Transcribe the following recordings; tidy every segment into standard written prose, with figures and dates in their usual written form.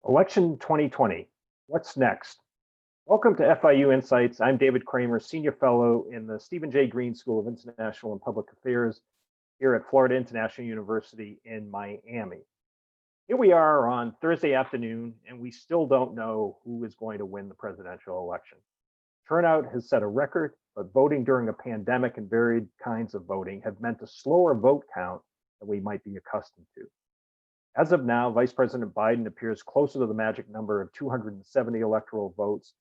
Election 2020, what's next? Welcome to FIU Insights. I'm David Kramer, Senior Fellow in the Stephen J. Green School of International and Public Affairs here at Florida International University in Miami. Here we are on Thursday afternoon, and we still don't know who is going to win the presidential election. Turnout has set a record, but voting during a pandemic and varied kinds of voting have meant a slower vote count than we might be accustomed to. As of now, Vice President Biden appears closer to the magic number of 270 electoral votes,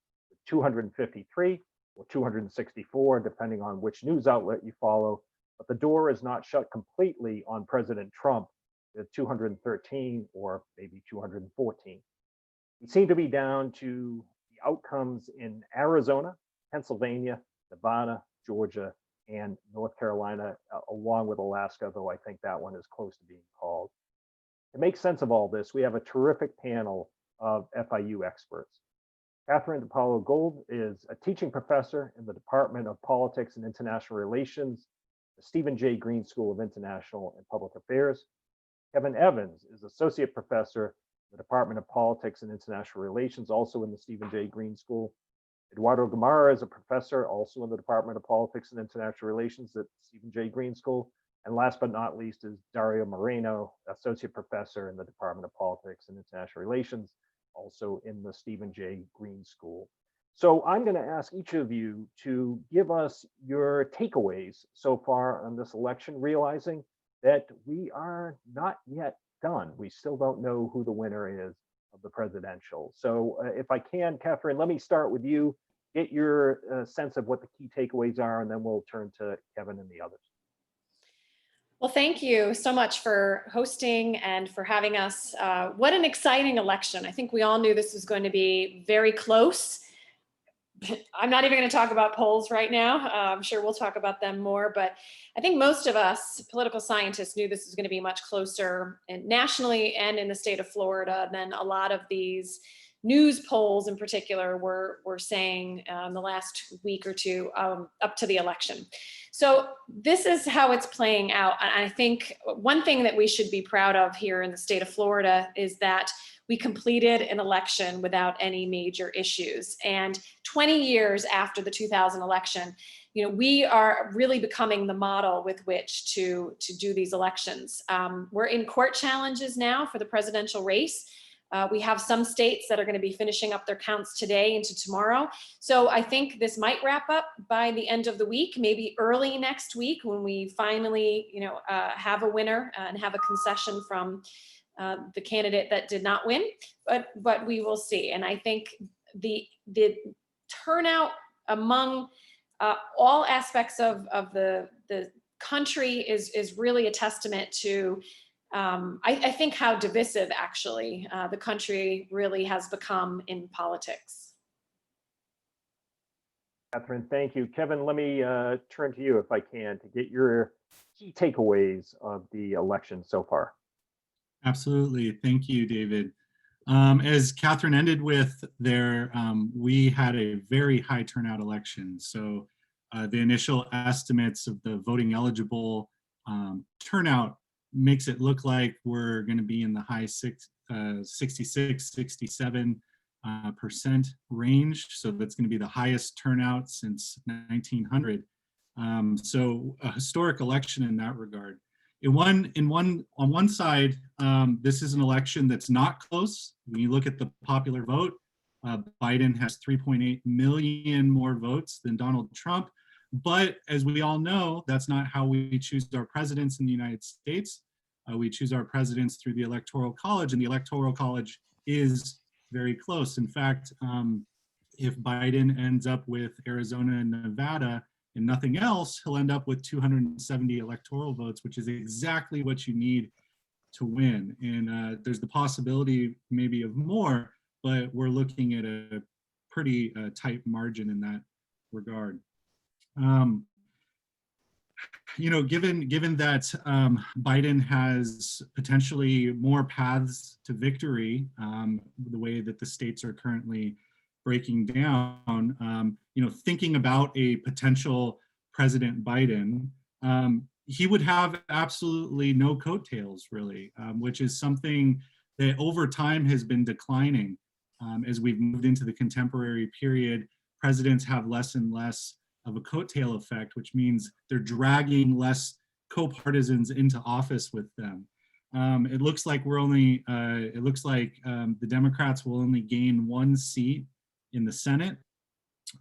253 or 264, depending on which news outlet you follow. But the door is not shut completely on President Trump with 213 or maybe 214. We seem to be down to the outcomes in Arizona, Pennsylvania, Nevada, Georgia, and North Carolina, along with Alaska, though I think that one is close to being called. To make sense of all this, we have a terrific panel of FIU experts. Catherine DePaulo Gold is a teaching professor in the Department of Politics and International Relations, the Stephen J. Green School of International and Public Affairs. Kevin Evans is associate professor in the Department of Politics and International Relations, also in the Stephen J. Green School. Eduardo Gamarra is a professor also in the Department of Politics and International Relations at Stephen J. Green School. And last but not least is Dario Moreno, associate professor in the Department of Politics and International Relations, also in the Stephen J. Green School. So I'm going to ask each of you to give us your takeaways so far on this election, realizing that we are not yet done. We still don't know who the winner is of the presidential. So if I can, Catherine, let me start with you, get your sense of what the key takeaways are, and then we'll turn to Kevin and the others. Well, thank you so much for hosting and for having us. What an exciting election. I think we all knew this was going to be very close. I'm not even going to talk about polls right now. I'm sure we'll talk about them more, but I think most of us political scientists knew this was going to be much closer nationally and in the state of Florida than a lot of these news polls in particular were saying in the last week or two up to the election. So this is how it's playing out. And I think one thing that we should be proud of here in the state of Florida is that we completed an election without any major issues. And 20 years after the 2000 election, we are really becoming the model with which to do these elections. We're in court challenges now for the presidential race. We have some states that are going to be finishing up their counts today into tomorrow. So I think this might wrap up by the end of the week, maybe early next week when we finally, have a winner and have a concession from the candidate that did not win. But we will see. And I think the turnout among all aspects of the country is really a testament to I think how divisive actually the country really has become in politics. Catherine, thank you. Kevin, let me turn to you if I can to get your key takeaways of the election so far. Absolutely. Thank you, David. As Catherine ended with there, we had a very high turnout election. So the initial estimates of the voting eligible turnout makes it look like we're going to be in the high 66, 67% range. So that's going to be the highest turnout since 1900. So a historic election in that regard. On one side, this is an election that's not close. When you look at the popular vote, Biden has 3.8 million more votes than Donald Trump. But as we all know, that's not how we choose our presidents in the United States. We choose our presidents through the Electoral College, and the Electoral College is very close. In fact, if Biden ends up with Arizona and Nevada and nothing else, he'll end up with 270 electoral votes, which is exactly what you need to win. And there's the possibility maybe of more, but we're looking at a pretty tight margin in that regard. Given that Biden has potentially more paths to victory, the way that the states are currently breaking down, thinking about a potential President Biden, he would have absolutely no coattails, really, which is something that over time has been declining. As we've moved into the contemporary period, presidents have less and less of a coattail effect, which means they're dragging less co-partisans into office with them. It looks like the Democrats will only gain 1 seat in the Senate.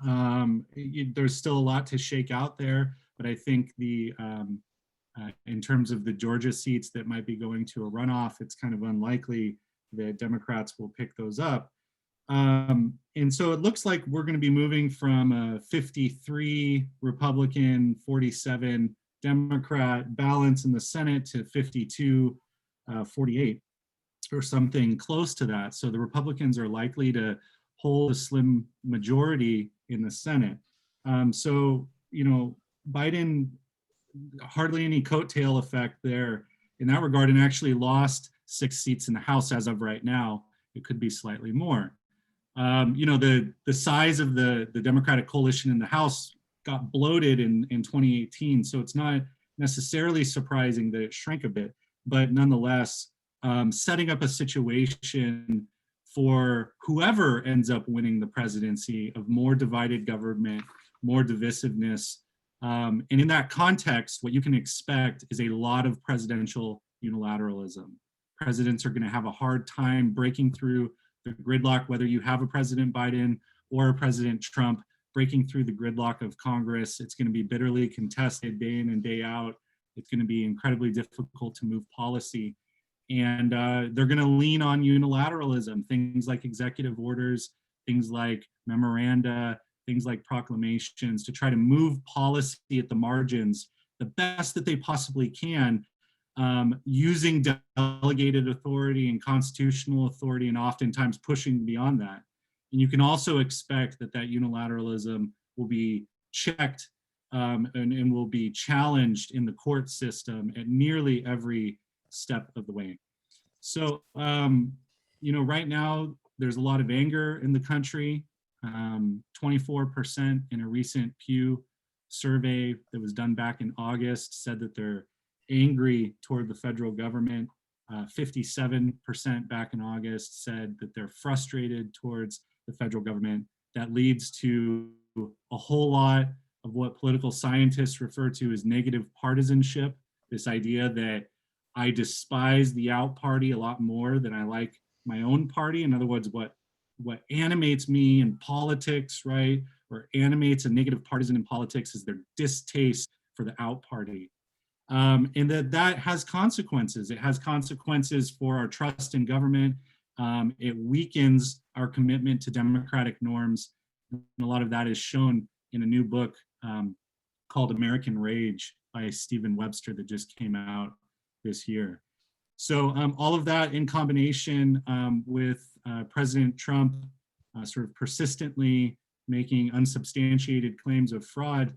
There's still a lot to shake out there, but I think in terms of the Georgia seats that might be going to a runoff, it's kind of unlikely that Democrats will pick those up. And so it looks like we're going to be moving from a 53 Republican, 47 Democrat balance in the Senate to 52, 48 or something close to that. So the Republicans are likely to hold a slim majority in the Senate. So, Biden, hardly any coattail effect there in that regard, and actually lost 6 seats in the House as of right now. It could be slightly more. The size of the Democratic coalition in the House got bloated in 2018, so it's not necessarily surprising that it shrank a bit, but nonetheless, setting up a situation for whoever ends up winning the presidency of more divided government, more divisiveness. And in that context, what you can expect is a lot of presidential unilateralism. Presidents are going to have a hard time breaking through the gridlock, whether you have a President Biden or a President Trump, breaking through the gridlock of Congress. It's going to be bitterly contested day in and day out. It's going to be incredibly difficult to move policy. And they're going to lean on unilateralism, things like executive orders, things like memoranda, things like proclamations, to try to move policy at the margins the best that they possibly can, using delegated authority and constitutional authority, and oftentimes pushing beyond that. And you can also expect that unilateralism will be checked and will be challenged in the court system at nearly every step of the way. So, right now there's a lot of anger in the country. 24% in a recent Pew survey that was done back in August said that they're angry toward the federal government. 57% back in August said that they're frustrated towards the federal government. That leads to a whole lot of what political scientists refer to as negative partisanship, this idea that I despise the out party a lot more than I like my own party. In other words, what animates me in politics, right, or animates a negative partisan in politics is their distaste for the out party. And that has consequences. It has consequences for our trust in government. It weakens our commitment to democratic norms. And a lot of that is shown in a new book called American Rage by Stephen Webster that just came out this year. So all of that in combination with President Trump sort of persistently making unsubstantiated claims of fraud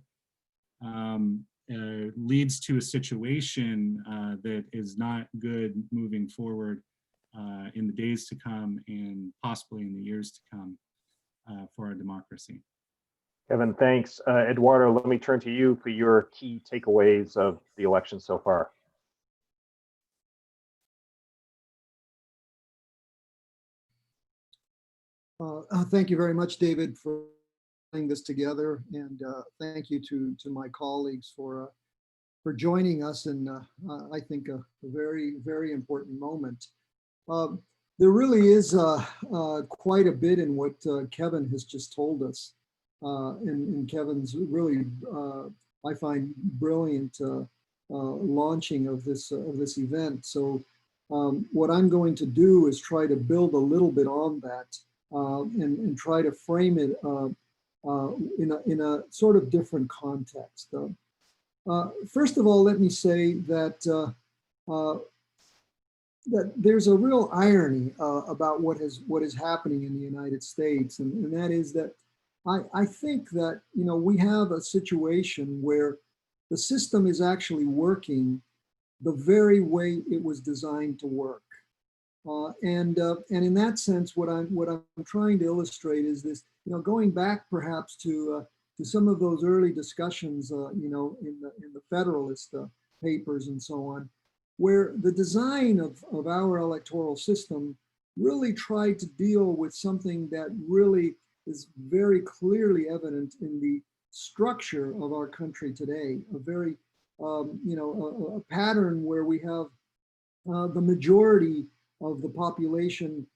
leads to a situation that is not good moving forward in the days to come and possibly in the years to come for our democracy. Kevin, thanks. Eduardo, let me turn to you for your key takeaways of the election so far. Thank you very much, David, for putting this together, and thank you to my colleagues for joining us in I think a very, very important moment. There really is quite a bit in what Kevin has just told us, and Kevin's really I find brilliant launching of this event. So what I'm going to do is try to build a little bit on that. And try to frame it in a sort of different context. First of all, let me say that that there's a real irony about what is happening in the United States, and that is that I think that we have a situation where the system is actually working the very way it was designed to work. And in that sense, what I'm trying to illustrate is this, going back perhaps to some of those early discussions, in the Federalist papers and so on. where the design of our electoral system really tried to deal with something that really is very clearly evident in the structure of our country today, a very, a pattern where we have the majority of the population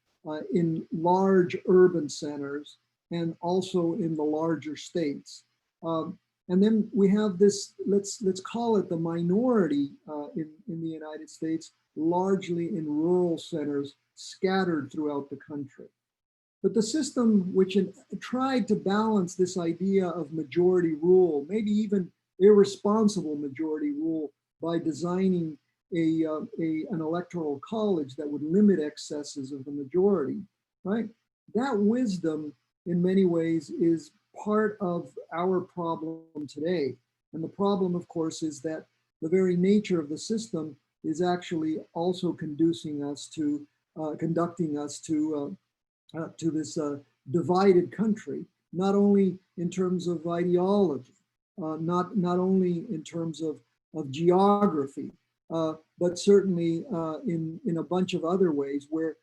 in large urban centers and also in the larger states. And then we have this, let's call it the minority in the United States, largely in rural centers scattered throughout the country. But the system which tried to balance this idea of majority rule, maybe even irresponsible majority rule, by designing an electoral college that would limit excesses of the majority, right? That wisdom, in many ways, is part of our problem today. And the problem, of course, is that the very nature of the system is actually also conducting us to this divided country, not only in terms of ideology, not only in terms of geography, but certainly in a bunch of other ways where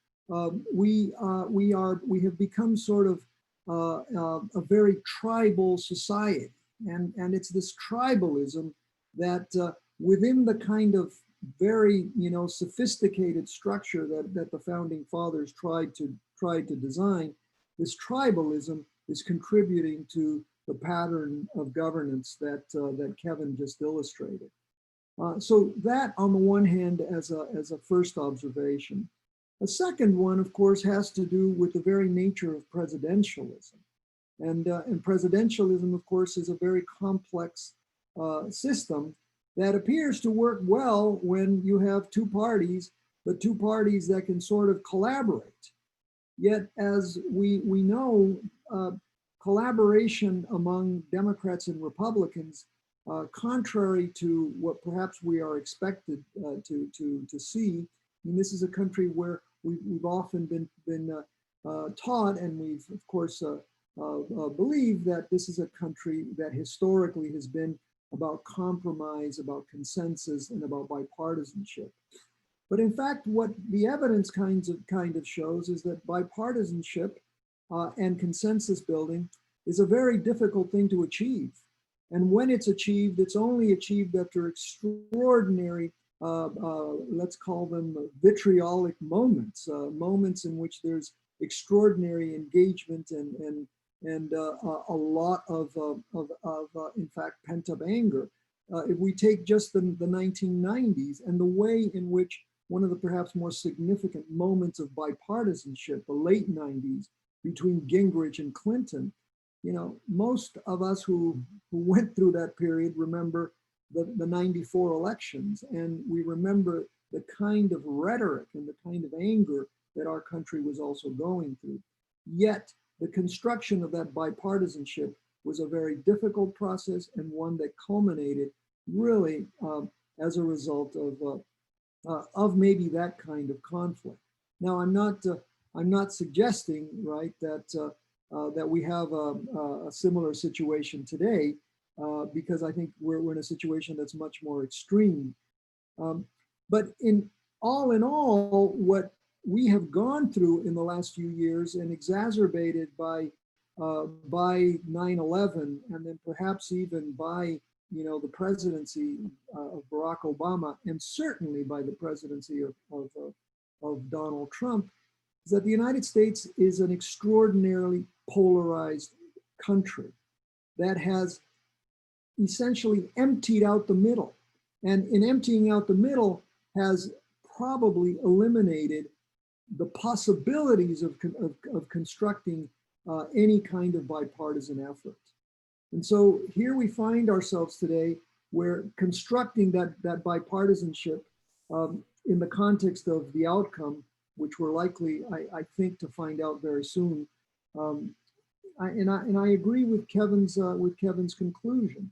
we have become sort of a very tribal society, and it's this tribalism that within the kind of very sophisticated structure that the founding fathers tried to design, this tribalism is contributing to the pattern of governance that Kevin just illustrated. So that, on the one hand, as a first observation. A second one, of course, has to do with the very nature of presidentialism. And presidentialism, of course, is a very complex system that appears to work well when you have two parties, but two parties that can sort of collaborate. Yet, as we know, collaboration among Democrats and Republicans, contrary to what perhaps we are expected to see. I mean, this is a country where we've often been taught, and we've of course believed that this is a country that historically has been about compromise, about consensus, and about bipartisanship. But in fact, what the evidence kind of shows is that bipartisanship and consensus building is a very difficult thing to achieve. And when it's achieved, it's only achieved after extraordinary, let's call them vitriolic moments, moments in which there's extraordinary engagement and a lot of in fact, pent-up anger. If we take just the 1990s and the way in which one of the perhaps more significant moments of bipartisanship, the late 90s, between Gingrich and Clinton, most of us who went through that period remember the 94 elections, and we remember the kind of rhetoric and the kind of anger that our country was also going through. Yet the construction of that bipartisanship was a very difficult process, and one that culminated really as a result of maybe that kind of conflict. Now, I'm not suggesting, right, that we have a similar situation today, because I think we're in a situation that's much more extreme. But in all, what we have gone through in the last few years, and exacerbated by 9/11, and then perhaps even by the presidency of Barack Obama, and certainly by the presidency of Donald Trump, is that the United States is an extraordinarily polarized country that has essentially emptied out the middle. And in emptying out the middle has probably eliminated the possibilities of constructing any kind of bipartisan effort. And so here we find ourselves today, where constructing that bipartisanship in the context of the outcome, which we're likely, I think, to find out very soon. And I agree with Kevin's conclusion.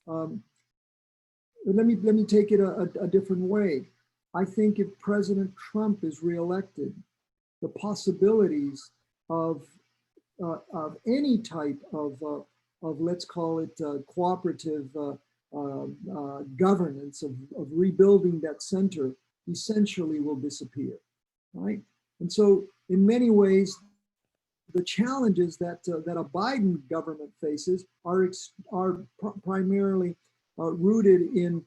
Let me take it a different way. I think if President Trump is reelected, the possibilities of any type of let's call it cooperative governance, of rebuilding that center essentially will disappear, right? And so in many ways, the challenges that that a Biden government faces are primarily rooted in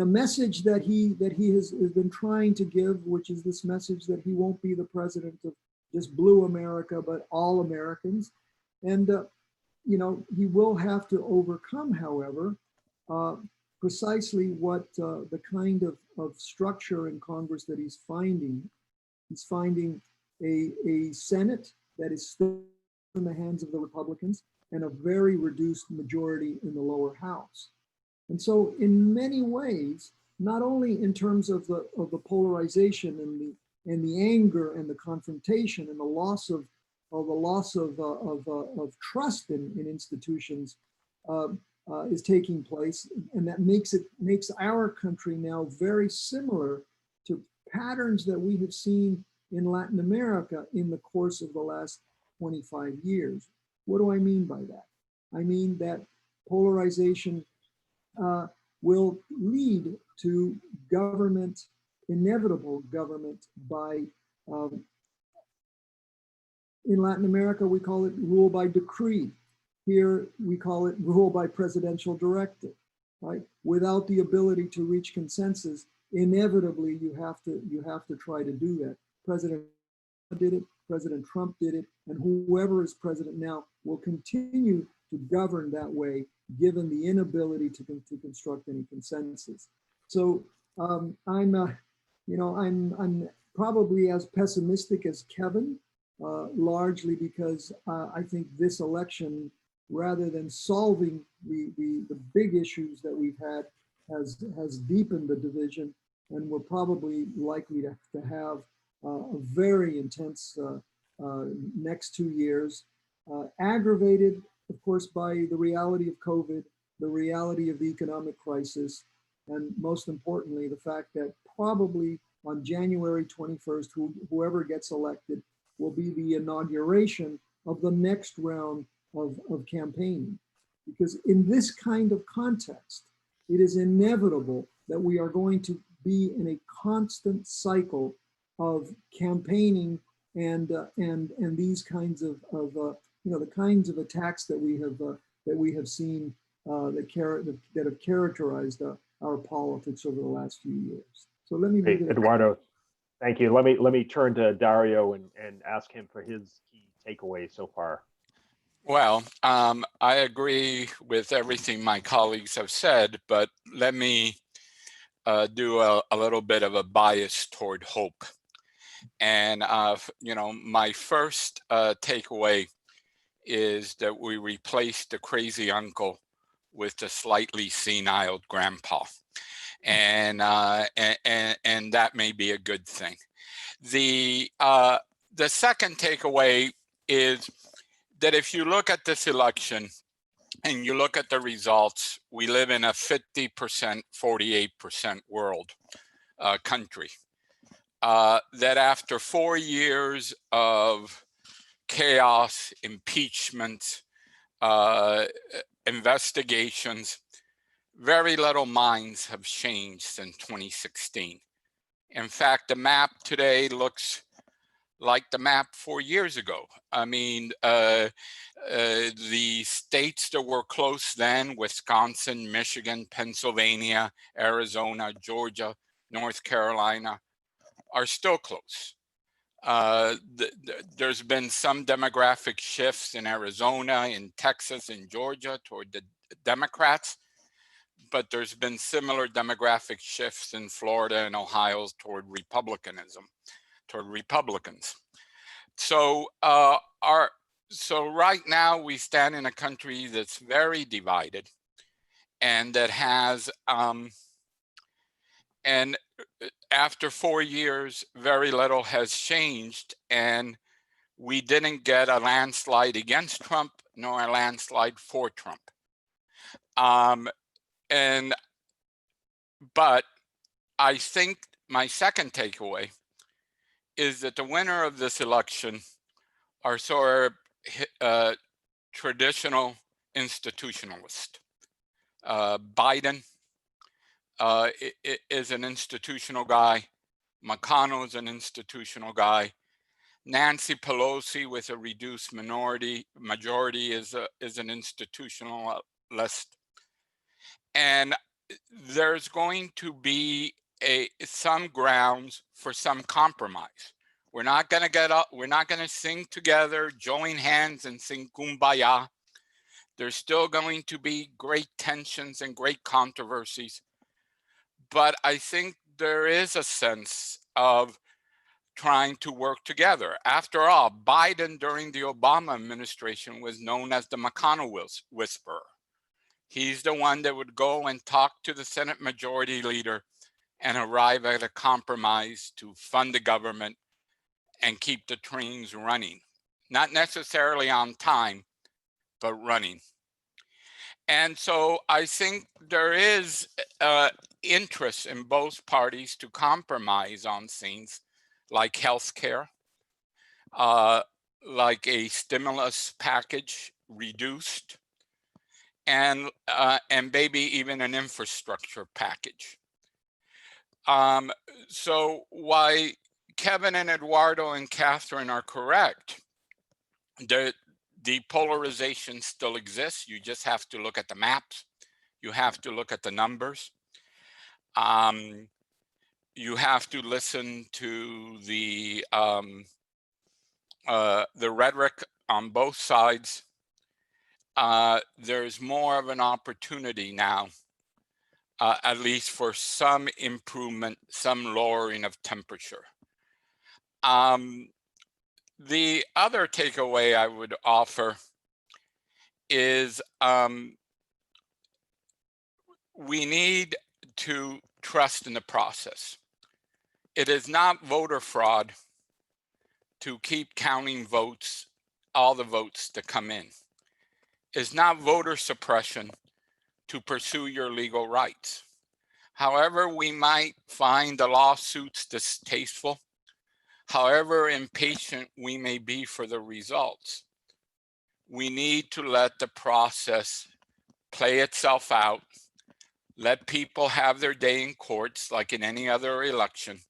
a message that he has been trying to give, which is this message that he won't be the president of just blue America, but all Americans. And you know, he will have to overcome, however, precisely what the kind of structure in Congress that he's finding. He's finding a Senate that is still in the hands of the Republicans and a very reduced majority in the lower house. And so in many ways, not only in terms of the polarization and the anger and the confrontation and the loss of trust in institutions is taking place, and that makes our country now very similar to patterns that we have seen in Latin America in the course of the last 25 years. What do I mean by that? I mean that polarization will lead to government, inevitable government by, in Latin America, we call it rule by decree. Here, we call it rule by presidential directive, right? Without the ability to reach consensus, inevitably you have to try to do that. President did it, President Trump did it, and whoever is president now will continue to govern that way, given the inability to construct any consensus. So I'm probably as pessimistic as Kevin, largely because I think this election, rather than solving the big issues that we've had, has deepened the division, and we're probably likely to have a very intense next 2 years, aggravated, of course, by the reality of COVID, the reality of the economic crisis, and most importantly, the fact that probably on January 21st, whoever gets elected will be the inauguration of the next round of campaigning. Because in this kind of context, it is inevitable that we are going to be in a constant cycle of campaigning and these kinds of the kinds of attacks that we have seen that have characterized our politics over the last few years. So let me leave it. Eduardo, thank you. Let me turn to Dario and ask him for his key takeaways so far. Well, I agree with everything my colleagues have said, but let me do a little bit of a bias toward hope. And, my first takeaway is that we replaced the crazy uncle with the slightly senile grandpa. And that may be a good thing. The second takeaway is that if you look at this election and you look at the results, we live in a 50%, 48% world country. That after 4 years of chaos, impeachment, investigations, very little minds have changed since 2016. In fact, the map today looks like the map 4 years ago. I mean, the states that were close then, Wisconsin, Michigan, Pennsylvania, Arizona, Georgia, North Carolina, are still close. There's been some demographic shifts in Arizona, in Texas, in Georgia toward the Democrats, but there's been similar demographic shifts in Florida and Ohio toward Republicanism, toward Republicans. So right now we stand in a country that's very divided, and that has, and after 4 years, very little has changed, and we didn't get a landslide against Trump nor a landslide for Trump. But I think my second takeaway is that the winner of this election are sort of traditional institutionalist. Biden is an institutional guy. McConnell is an institutional guy. Nancy Pelosi with a reduced majority is an institutionalist. And there's going to be some grounds for some compromise. We're not going to get up, we're not going to sing together, join hands and sing Kumbaya. There's still going to be great tensions and great controversies. But I think there is a sense of trying to work together. After all, Biden during the Obama administration was known as the McConnell whisperer. He's the one that would go and talk to the Senate Majority Leader and arrive at a compromise to fund the government and keep the trains running. Not necessarily on time, but running. And so I think there is interest in both parties to compromise on things like healthcare, like a stimulus package reduced, and maybe even an infrastructure package. So why Kevin and Eduardo and Catherine are correct, the polarization still exists. You just have to look at the maps. You have to look at the numbers. You have to listen to the rhetoric on both sides. There's more of an opportunity now, at least for some improvement, some lowering of temperature. The other takeaway I would offer is we need to trust in the process. It is not voter fraud to keep counting votes, all the votes that come in. It's not voter suppression to pursue your legal rights. However, we might find the lawsuits distasteful, however impatient we may be for the results, we need to let the process play itself out, let people have their day in courts like in any other election,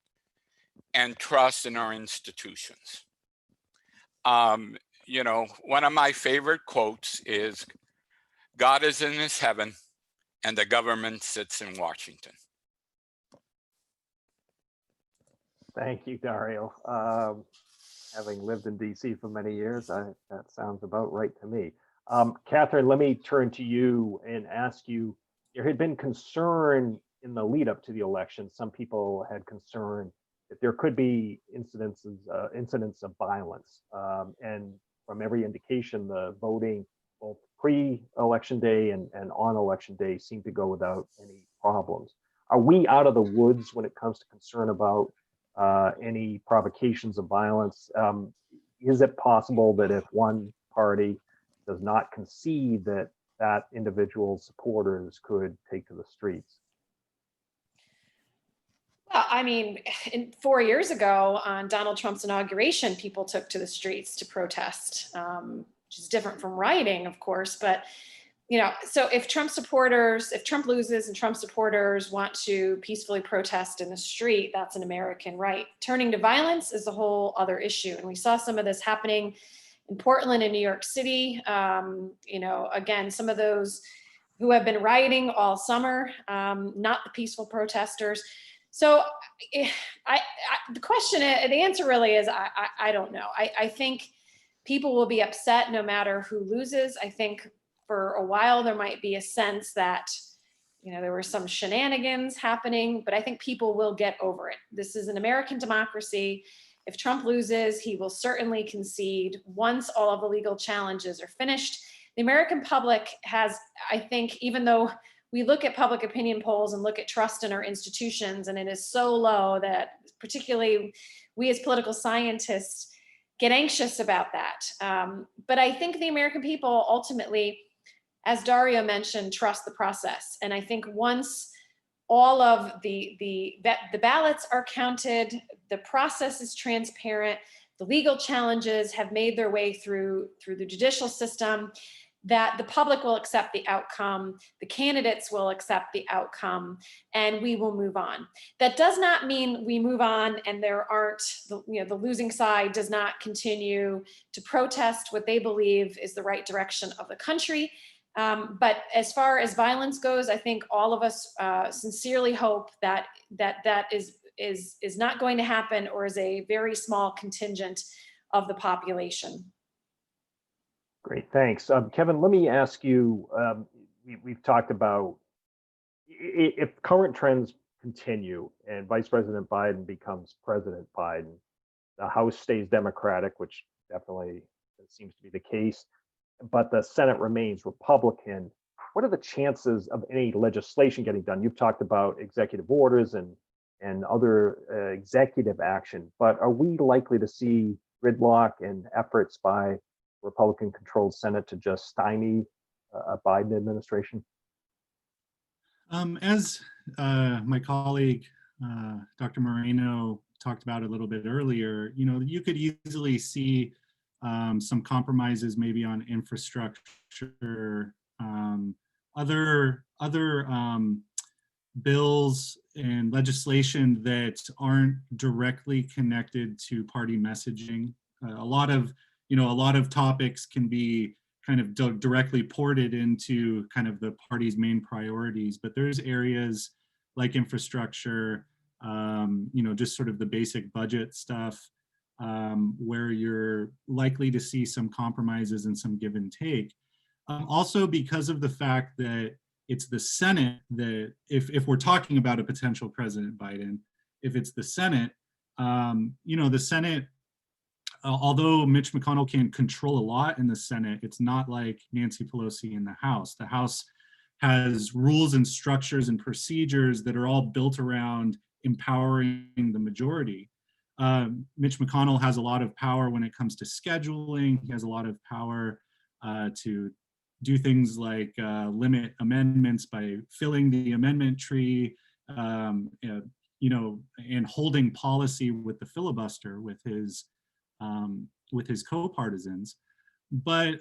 and trust in our institutions. You know, one of my favorite quotes is, God is in his heaven and the government sits in Washington. Thank you, Dario. Having lived in DC for many years, that sounds about right to me. Catherine, let me turn to you and ask you, there had been concern in the lead up to the election. Some people had concern that there could be incidents of violence. And from every indication, the voting both pre-election day and on election day seemed to go without any problems. Are we out of the woods when it comes to concern about any provocations of violence? Is it possible that if one party does not concede that individual supporters could take to the streets? Well, I mean, 4 years ago on Donald Trump's inauguration, people took to the streets to protest, which is different from rioting, of course. But, you know, so if Trump loses and Trump supporters want to peacefully protest in the street, that's an American right. Turning to violence is a whole other issue. And we saw some of this happening in Portland and New York City. You know, again, some of those who have been rioting all summer, not the peaceful protesters. So the answer really is, I don't know. I think people will be upset no matter who loses. I think for a while there might be a sense that, you know, there were some shenanigans happening, but I think people will get over it. This is an American democracy. If Trump loses, he will certainly concede once all of the legal challenges are finished. The American public has, I think, even though we look at public opinion polls and look at trust in our institutions, and it is so low that particularly we as political scientists get anxious about that. But I think the American people ultimately, as Dario mentioned, trust the process. And I think once all of the ballots are counted, the process is transparent, the legal challenges have made their way through the judicial system, that the public will accept the outcome, the candidates will accept the outcome, and we will move on. That does not mean we move on and there aren't, the losing side does not continue to protest what they believe is the right direction of the country. But as far as violence goes, I think all of us sincerely hope that is not going to happen, or is a very small contingent of the population. Great, thanks. Kevin, let me ask you, we've talked about if current trends continue and Vice President Biden becomes President Biden, the House stays Democratic, which definitely seems to be the case, but the Senate remains Republican. What are the chances of any legislation getting done? You've talked about executive orders and other executive action, but are we likely to see gridlock and efforts by Republican-controlled Senate to just stymie a Biden administration? As my colleague, Dr. Moreno, talked about a little bit earlier, you could easily see some compromises maybe on infrastructure, other bills and legislation that aren't directly connected to party messaging. A lot of topics can be kind of directly ported into kind of the party's main priorities, but there's areas like infrastructure, just sort of the basic budget stuff, where you're likely to see some compromises and some give and take. Also, because of the fact that it's the Senate that, if we're talking about a potential President Biden, if it's the Senate, the Senate, although Mitch McConnell can control a lot in the Senate, it's not like Nancy Pelosi in the House. The House has rules and structures and procedures that are all built around empowering the majority. Mitch McConnell has a lot of power when it comes to scheduling. He has a lot of power to do things like limit amendments by filling the amendment tree, and holding policy with the filibuster with his co-partisans. But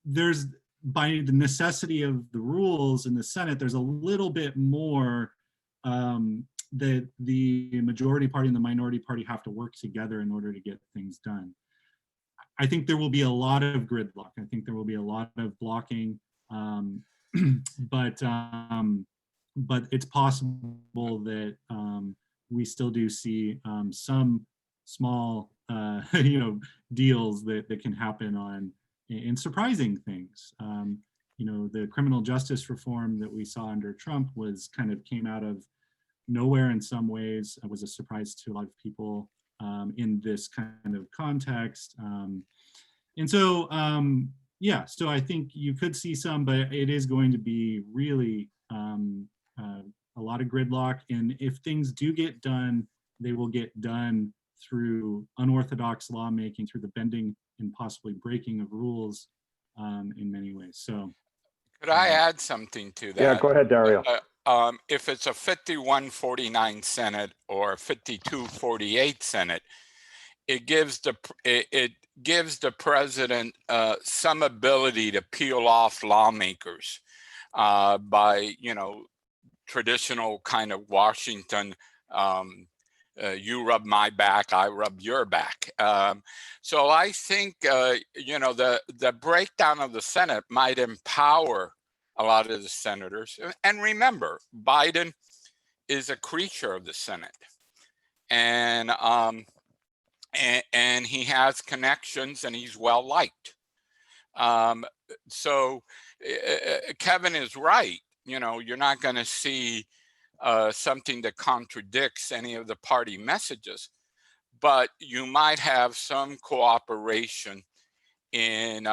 there's, by the necessity of the rules in the Senate, there's a little bit more that the majority party and the minority party have to work together in order to get things done. I think there will be a lot of gridlock. I think there will be a lot of blocking, but it's possible that we still do see some small deals that can happen in surprising things. The criminal justice reform that we saw under Trump came out of nowhere in some ways. It was a surprise to a lot of people in this kind of context. So I think you could see some, but it is going to be really a lot of gridlock. And if things do get done, they will get done through unorthodox lawmaking, through the bending and possibly breaking of rules in many ways. So, could I add something to that? Yeah, go ahead, Dario. If it's a 51-49 Senate or a 52-48 Senate, it gives the president some ability to peel off lawmakers by traditional kind of Washington. You rub my back, I rub your back. So I think the breakdown of the Senate might empower a lot of the senators. And remember, Biden is a creature of the Senate, and he has connections, and he's well liked. So Kevin is right. You're not going to see something that contradicts any of the party messages, but you might have some cooperation in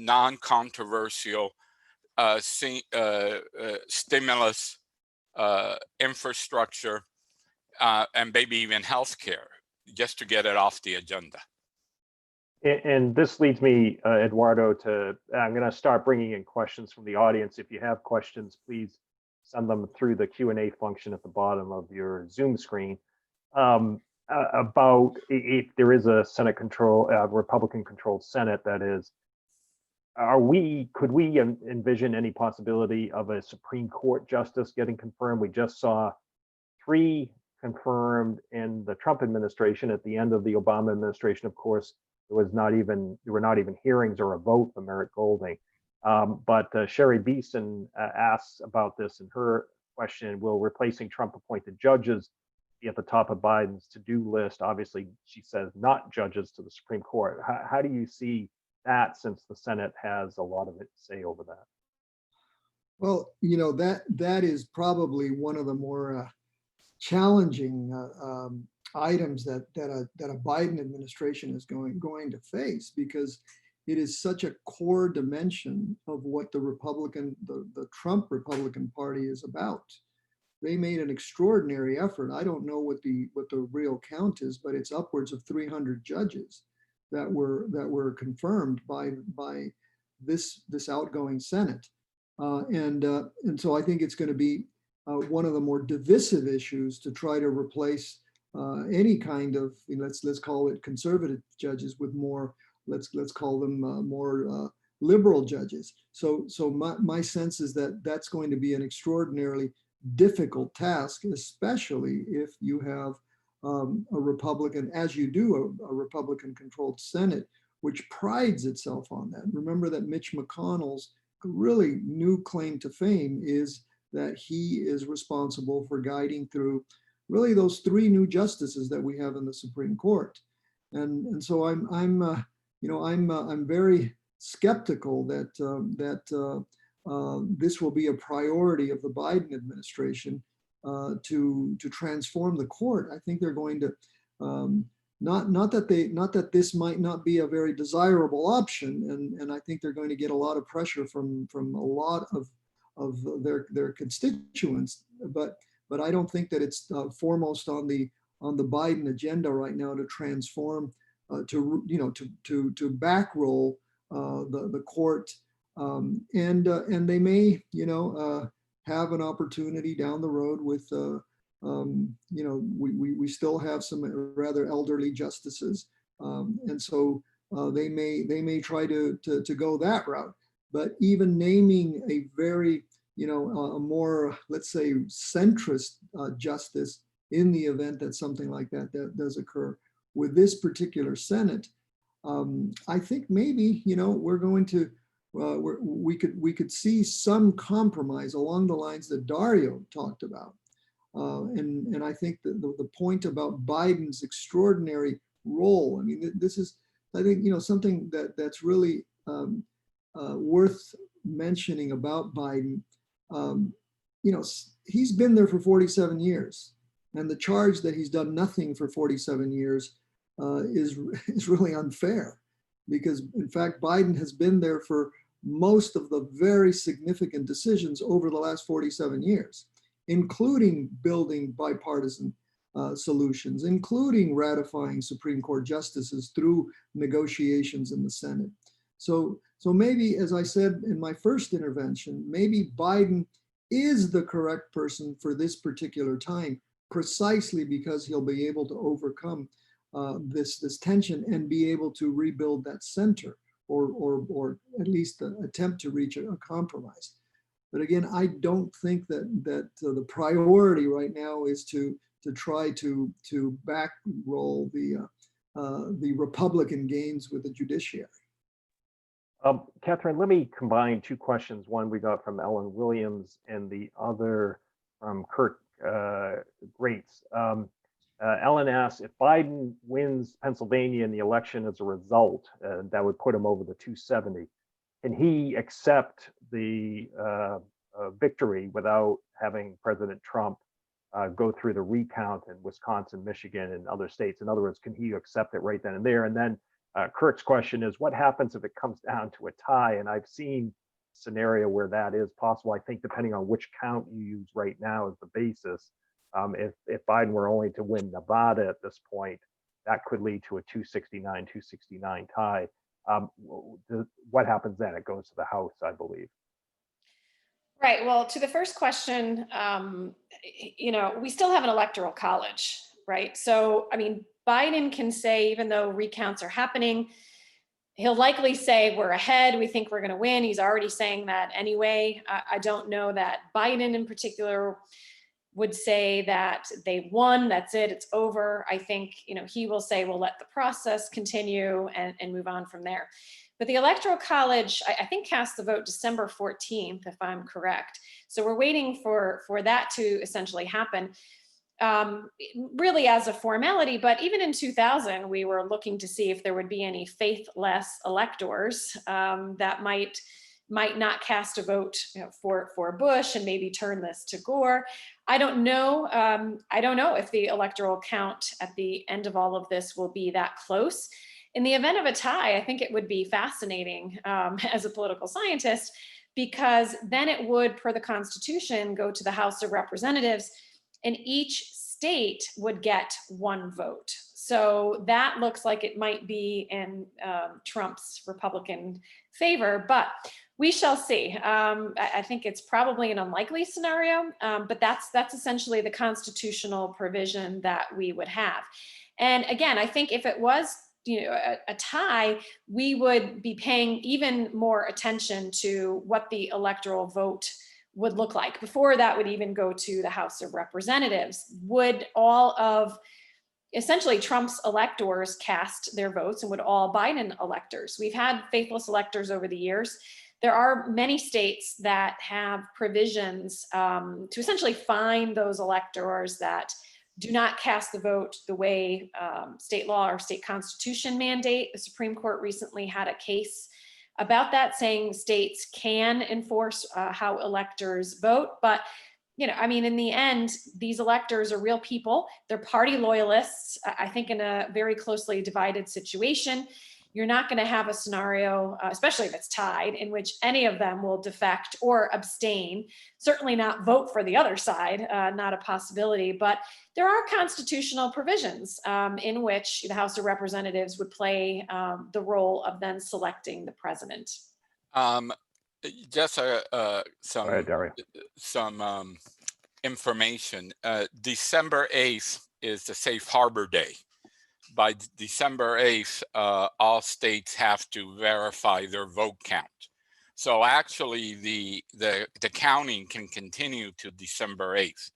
non-controversial stimulus, infrastructure, and maybe even healthcare, just to get it off the agenda. And this leads me, Eduardo, I'm going to start bringing in questions from the audience. If you have questions, please send them through the Q&A function at the bottom of your Zoom screen. About if there is a Republican-controlled Senate, that is, could we envision any possibility of a Supreme Court justice getting confirmed? We just saw 3 confirmed in the Trump administration. At the end of the Obama administration, of course, there were not even hearings or a vote for Merrick Golding. But Sherry Beeson asks about this in her question: will replacing Trump-appointed judges be at the top of Biden's to-do list? Obviously, she says not judges to the Supreme Court. How do you see that, since the Senate has a lot of it to say over that? Well, that is probably one of the more challenging items that a Biden administration is going to face, because it is such a core dimension of what the Trump Republican Party is about. They made an extraordinary effort. I don't know what the real count is, but it's upwards of 300 judges that were confirmed by this outgoing Senate, and so I think it's going to be one of the more divisive issues to try to replace any kind of, let's call it conservative judges with more, let's call them more liberal judges. So my sense is that that's going to be an extraordinarily difficult task, especially if you have a Republican, as you do, a Republican-controlled Senate, which prides itself on that. Remember that Mitch McConnell's really new claim to fame is that he is responsible for guiding through really those 3 new justices that we have in the Supreme Court, and so I'm very skeptical that this will be a priority of the Biden administration to transform the court. I think they're going to not that this might not be a very desirable option, and I think they're going to get a lot of pressure from a lot of their constituents, but I don't think that it's foremost on the Biden agenda right now to transform, to backroll the court, and they may have an opportunity down the road with we still have some rather elderly justices, and so they may try to go that route. But even naming a very, a more, let's say, centrist justice in the event that something like that does occur with this particular Senate, I think maybe, we're going to, we could see some compromise along the lines that Dario talked about. And I think that the point about Biden's extraordinary role, I mean, this is, I think, something that's really worth mentioning about Biden. He's been there for 47 years, and the charge that he's done nothing for 47 years is really unfair, because in fact, Biden has been there for most of the very significant decisions over the last 47 years, including building bipartisan solutions, including ratifying Supreme Court justices through negotiations in the Senate. So maybe, as I said in my first intervention, maybe Biden is the correct person for this particular time, precisely because he'll be able to overcome this tension and be able to rebuild that center, or at least attempt to reach a compromise. But again, I don't think that the priority right now is to try to backroll the Republican gains with the judiciary. Catherine, let me combine 2 questions. One we got from Ellen Williams, and the other from Kirk Greats. Ellen asks, if Biden wins Pennsylvania in the election as a result, that would put him over the 270. Can he accept the victory without having President Trump go through the recount in Wisconsin, Michigan, and other states? In other words, can he accept it right then and there? And then Kirk's question is, what happens if it comes down to a tie? And I've seen a scenario where that is possible. I think depending on which count you use right now as the basis, if Biden were only to win Nevada at this point, that could lead to a 269 tie. What happens then? It goes to the House, I believe. Right. Well, to the first question, we still have an electoral college, right? So, I mean, Biden can say, even though recounts are happening, He'll likely say we're ahead, we think we're going to win. He's already saying that anyway. I don't know that Biden in particular would say that they won, that's it, it's over. I think, he will say, we'll let the process continue and move on from there. But the Electoral College, I think, cast the vote December 14th, if I'm correct. So we're waiting for that to essentially happen, really as a formality. But even in 2000, we were looking to see if there would be any faithless electors that might not cast a vote for Bush and maybe turn this to Gore. I don't know. I don't know if the electoral count at the end of all of this will be that close. In the event of a tie, I think it would be fascinating as a political scientist, because then it would, per the Constitution, go to the House of Representatives, and each state would get one vote. So that looks like it might be in Trump's Republican favor, but we shall see. I think it's probably an unlikely scenario, but that's essentially the constitutional provision that we would have. And again, I think if it was a tie, we would be paying even more attention to what the electoral vote would look like. Before that would even go to the House of Representatives, would all of essentially Trump's electors cast their votes, and would all Biden electors? We've had faithless electors over the years. There are many states that have provisions to essentially fine those electors that do not cast the vote the way state law or state constitution mandate. The Supreme Court recently had a case about that, saying states can enforce how electors vote. But I mean, in the end, these electors are real people. They're party loyalists. I think in a very closely divided situation, you're not going to have a scenario, especially if it's tied, in which any of them will defect or abstain. Certainly not vote for the other side, not a possibility. But there are constitutional provisions in which the House of Representatives would play the role of then selecting the president. Just Go ahead, Dario. some information. December 8th is the safe harbor day. By December 8th, all states have to verify their vote count. So actually the counting can continue to December 8th.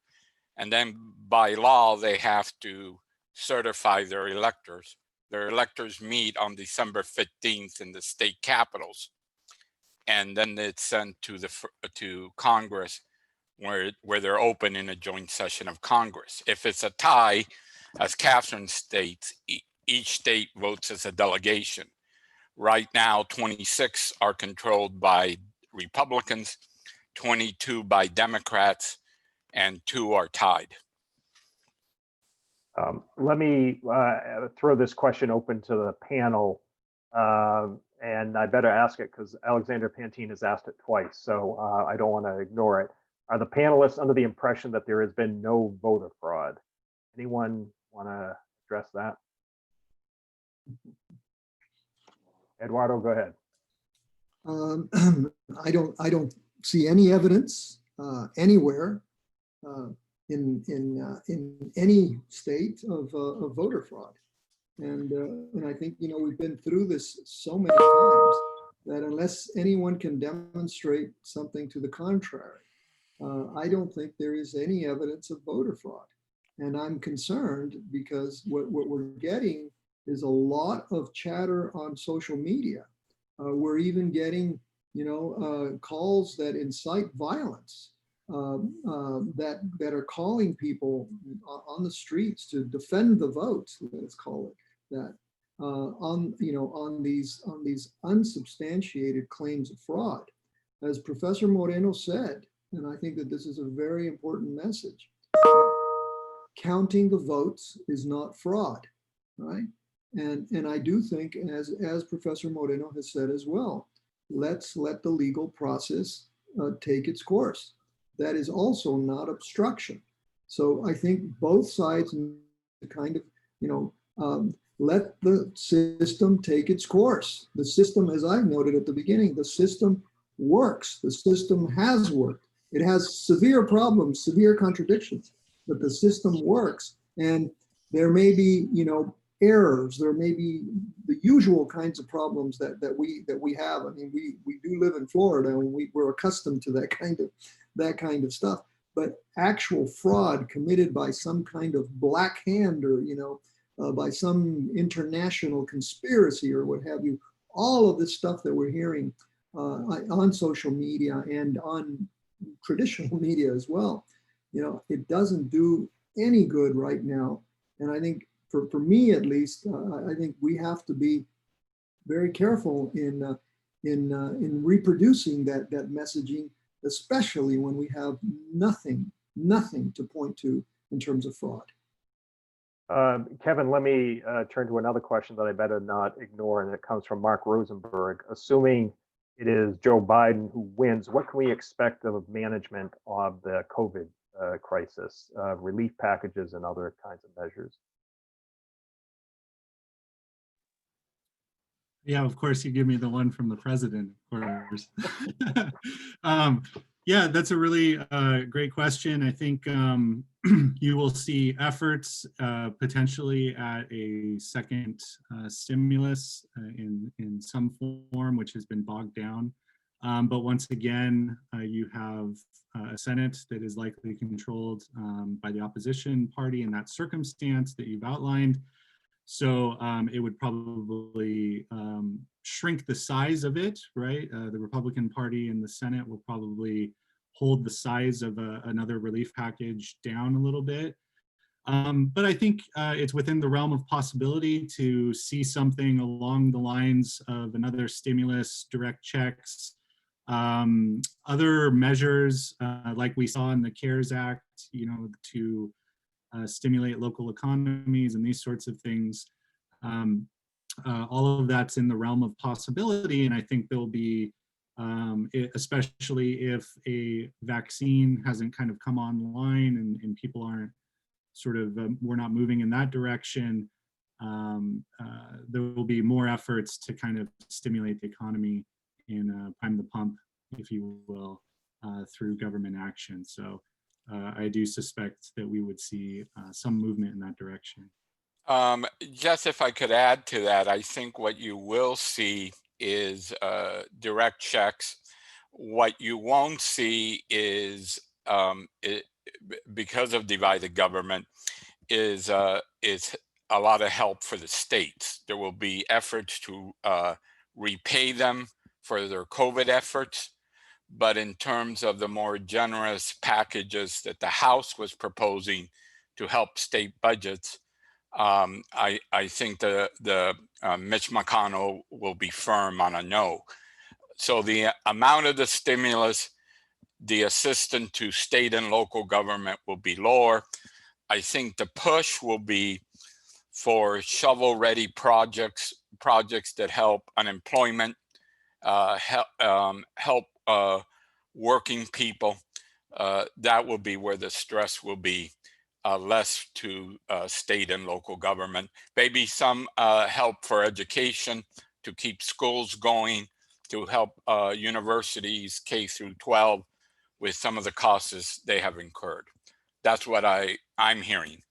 And then by law, they have to certify their electors. Their electors meet on December 15th in the state capitals. And then it's sent to Congress, where they're open in a joint session of Congress. If it's a tie, as Catherine states, each state votes as a delegation. Right now, 26 are controlled by Republicans, 22 by Democrats, and 2 are tied. Let me throw this question open to the panel, and I better ask it because Alexander Pantine has asked it twice, so I don't want to ignore it. Are the panelists under the impression that there has been no voter fraud? Anyone want to address that? Eduardo, go ahead. I don't see any evidence anywhere in any state of voter fraud, and I think we've been through this so many times that unless anyone can demonstrate something to the contrary, I don't think there is any evidence of voter fraud. And I'm concerned because what we're getting is a lot of chatter on social media. We're even getting, calls that incite violence, that are calling people on the streets to defend the vote. Let's call it that. On these unsubstantiated claims of fraud, as Professor Moreno said, and I think that this is a very important message. Counting the votes is not fraud, right? And I do think, as Professor Moreno has said as well, let's let the legal process take its course. That is also not obstruction. So I think both sides kind of, let the system take its course. The system, as I noted at the beginning, the system works. The system has worked. It has severe problems, severe contradictions, but the system works. And there may be, errors. There may be the usual kinds of problems that we have. I mean, we do live in Florida, and we're accustomed to that kind of stuff. But actual fraud committed by some kind of black hand, or by some international conspiracy or what have you, all of this stuff that we're hearing on social media and on traditional media as well, it doesn't do any good right now. And I think for me at least, I think we have to be very careful in reproducing that messaging, especially when we have nothing to point to in terms of fraud. Kevin, let me turn to another question that I better not ignore, and it comes from Mark Rosenberg. Assuming it is Joe Biden who wins, what can we expect of management of the COVID crisis, relief packages and other kinds of measures? Yeah, of course, you give me the one from the president, of course. Yeah, that's a really great question. I think you will see efforts potentially at a second stimulus in some form, which has been bogged down. But once again, you have a Senate that is likely controlled by the opposition party in that circumstance that you've outlined. So it would probably shrink the size of it, right? The Republican Party in the Senate will probably hold the size of another relief package down a little bit. But I think it's within the realm of possibility to see something along the lines of another stimulus, direct checks, other measures like we saw in the CARES Act, to stimulate local economies and these sorts of things. All of that's in the realm of possibility, and I think there'll be, especially if a vaccine hasn't kind of come online and people aren't we're not moving in that direction, there will be more efforts to kind of stimulate the economy and prime the pump, if you will, through government action. So I do suspect that we would see some movement in that direction. Just if I could add to that, I think what you will see is direct checks. What you won't see is, because of divided government, is a lot of help for the states. There will be efforts to repay them for their COVID efforts. But in terms of the more generous packages that the House was proposing to help state budgets, I think the Mitch McConnell will be firm on a no. So the amount of the stimulus, the assistance to state and local government will be lower. I think the push will be for shovel-ready projects that help unemployment, help working people. That will be where the stress will be less to state and local government. Maybe some help for education to keep schools going, to help universities K through 12 with some of the costs they have incurred. That's what I'm hearing.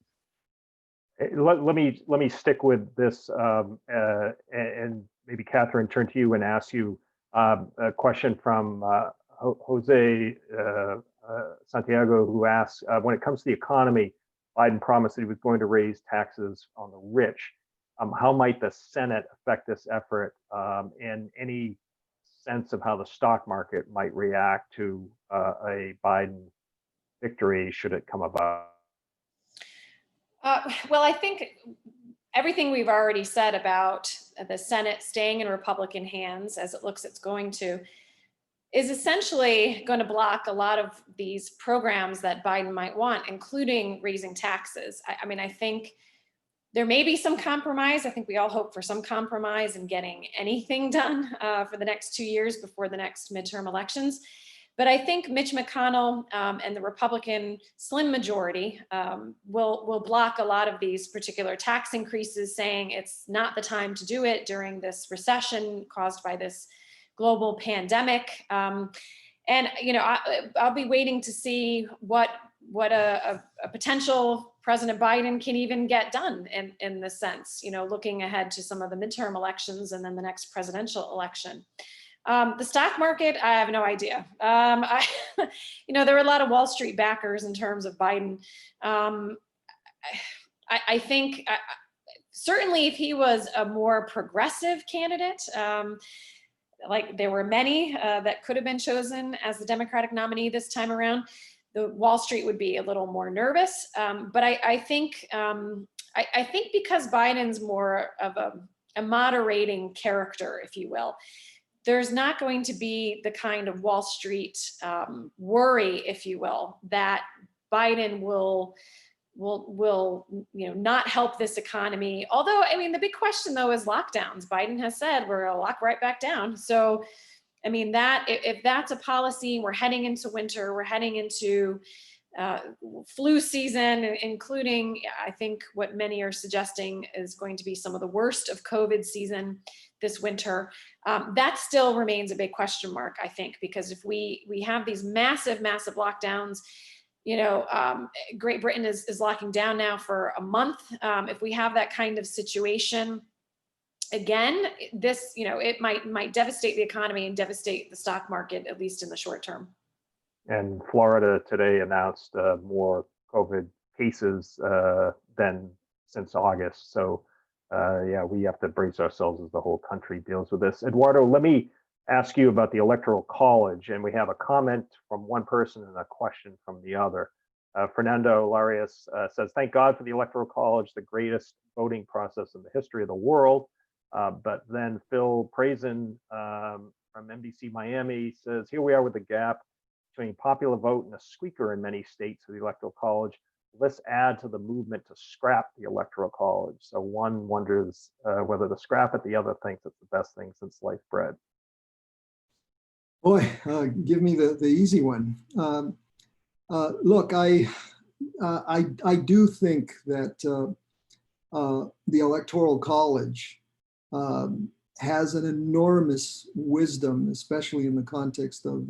Let me stick with this, and maybe Catherine, turn to you and ask you a question from Jose Santiago, who asks, when it comes to the economy, Biden promised that he was going to raise taxes on the rich. How might the Senate affect this effort, and any sense of how the stock market might react to a Biden victory should it come about? Well, I think everything we've already said about the Senate staying in Republican hands, as it looks it's going to, is essentially going to block a lot of these programs that Biden might want, including raising taxes. I mean, I think there may be some compromise. I think we all hope for some compromise in getting anything done for the next 2 years before the next midterm elections. But I think Mitch McConnell and the Republican slim majority will block a lot of these particular tax increases, saying it's not the time to do it during this recession caused by this global pandemic. And I'll be waiting to see what a potential President Biden can even get done in this sense, looking ahead to some of the midterm elections and then the next presidential election. The stock market, I have no idea. There were a lot of Wall Street backers in terms of Biden. I think certainly if he was a more progressive candidate, like there were many that could have been chosen as the Democratic nominee this time around, the Wall Street would be a little more nervous. But I think because Biden's more of a moderating character, if you will, there's not going to be the kind of Wall Street worry, if you will, that Biden will not help this economy. Although, I mean, the big question though is lockdowns. Biden has said we're gonna lock right back down. So, I mean, that if that's a policy, we're heading into winter, we're heading into flu season, including, I think what many are suggesting is going to be some of the worst of COVID season this winter. That still remains a big question mark, I think, because if we have these massive lockdowns, Great Britain is locking down now for a month. If we have that kind of situation again, this, it might devastate the economy and devastate the stock market, at least in the short term. And Florida today announced more COVID cases than since August. So yeah, we have to brace ourselves as the whole country deals with this. Eduardo, let me ask you about the Electoral College, and we have a comment from one person and a question from the other. Fernando Larios says, thank God for the Electoral College, the greatest voting process in the history of the world. But then Phil Prazen from NBC Miami says, here we are with the gap between popular vote and a squeaker in many states for the Electoral College. Let's add to the movement to scrap the Electoral College. So one wonders whether to scrap it, the other thinks it's the best thing since sliced bread. Boy, give me the easy one. Look, I do think that the Electoral College has an enormous wisdom, especially in the context of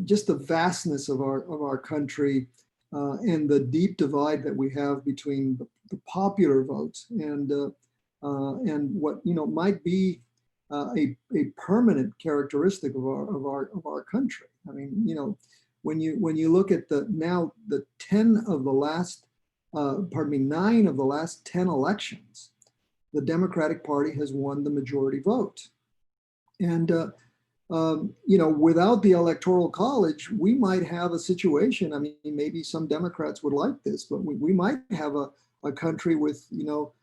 just the vastness of our country and the deep divide that we have between the popular vote and what might be a permanent characteristic of our country. I mean, when you look at the 9 of the last 10 elections, the Democratic Party has won the majority vote. And without the Electoral College, we might have a situation. I mean, maybe some Democrats would like this, but we might have a country with no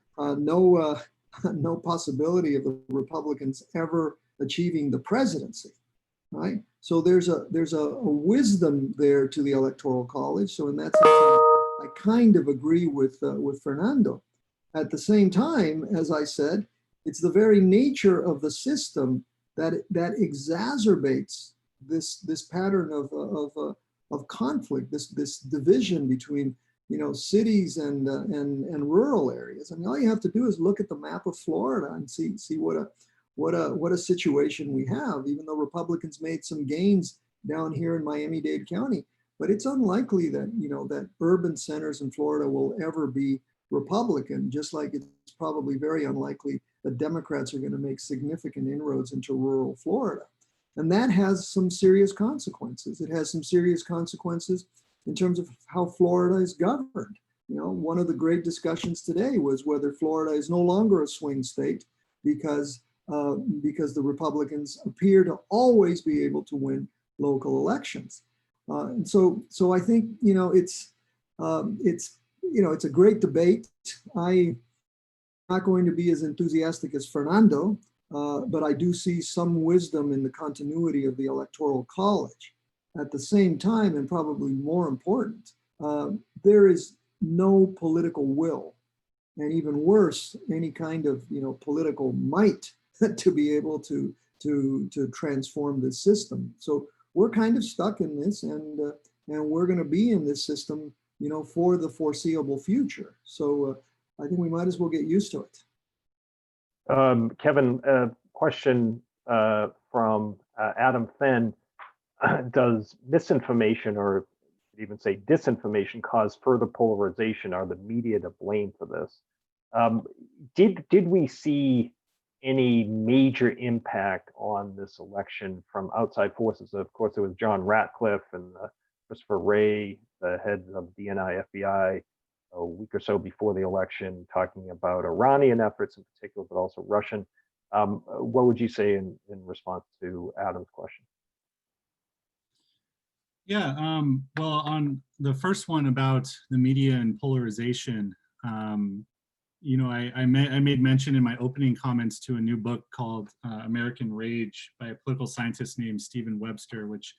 possibility of the Republicans ever achieving the presidency, right? So there's a wisdom there to the Electoral College. So in that sense, I kind of agree with Fernando. At the same time, as I said, it's the very nature of the system that exacerbates this pattern of conflict, this division between cities and rural areas. I mean, all you have to do is look at the map of Florida and see what a situation we have. Even though Republicans made some gains down here in Miami-Dade County, but it's unlikely that that urban centers in Florida will ever be Republican. Just like it's probably very unlikely that Democrats are going to make significant inroads into rural Florida, and that has some serious consequences. It has some serious consequences in terms of how Florida is governed. One of the great discussions today was whether Florida is no longer a swing state because the Republicans appear to always be able to win local elections. And so I think it's a great debate. I'm not going to be as enthusiastic as Fernando, but I do see some wisdom in the continuity of the Electoral College. At the same time, and probably more important, there is no political will, and even worse, any kind of political might to be able to transform this system. So we're kind of stuck in this, and we're going to be in this system, for the foreseeable future. So I think we might as well get used to it. Kevin, a question from Adam Fenn. Does misinformation or could even say disinformation, caused further polarization? Are the media to blame for this? Did we see any major impact on this election from outside forces? Of course, it was John Ratcliffe and Christopher Wray, the heads of DNI, FBI, a week or so before the election, talking about Iranian efforts in particular, but also Russian. What would you say in response to Adam's question? Yeah, well, on the first one about the media and polarization, you know, I made mention in my opening comments to a new book called American Rage by a political scientist named Stephen Webster, which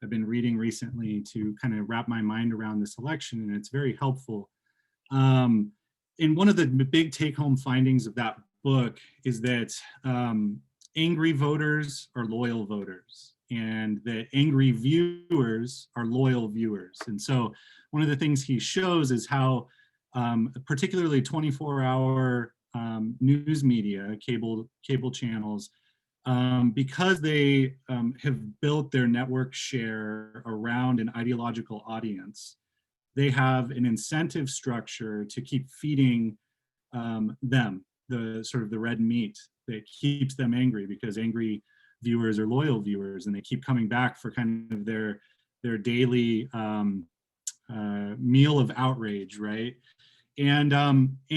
I've been reading recently to kind of wrap my mind around this election, and it's very helpful. And one of the big take-home findings of that book is that angry voters are loyal voters, and that angry viewers are loyal viewers. And so one of the things he shows is how particularly 24-hour news media, cable channels, because they have built their network share around an ideological audience, they have an incentive structure to keep feeding them the sort of the red meat that keeps them angry, because angry viewers are loyal viewers, and they keep coming back for kind of their daily meal of outrage, right? And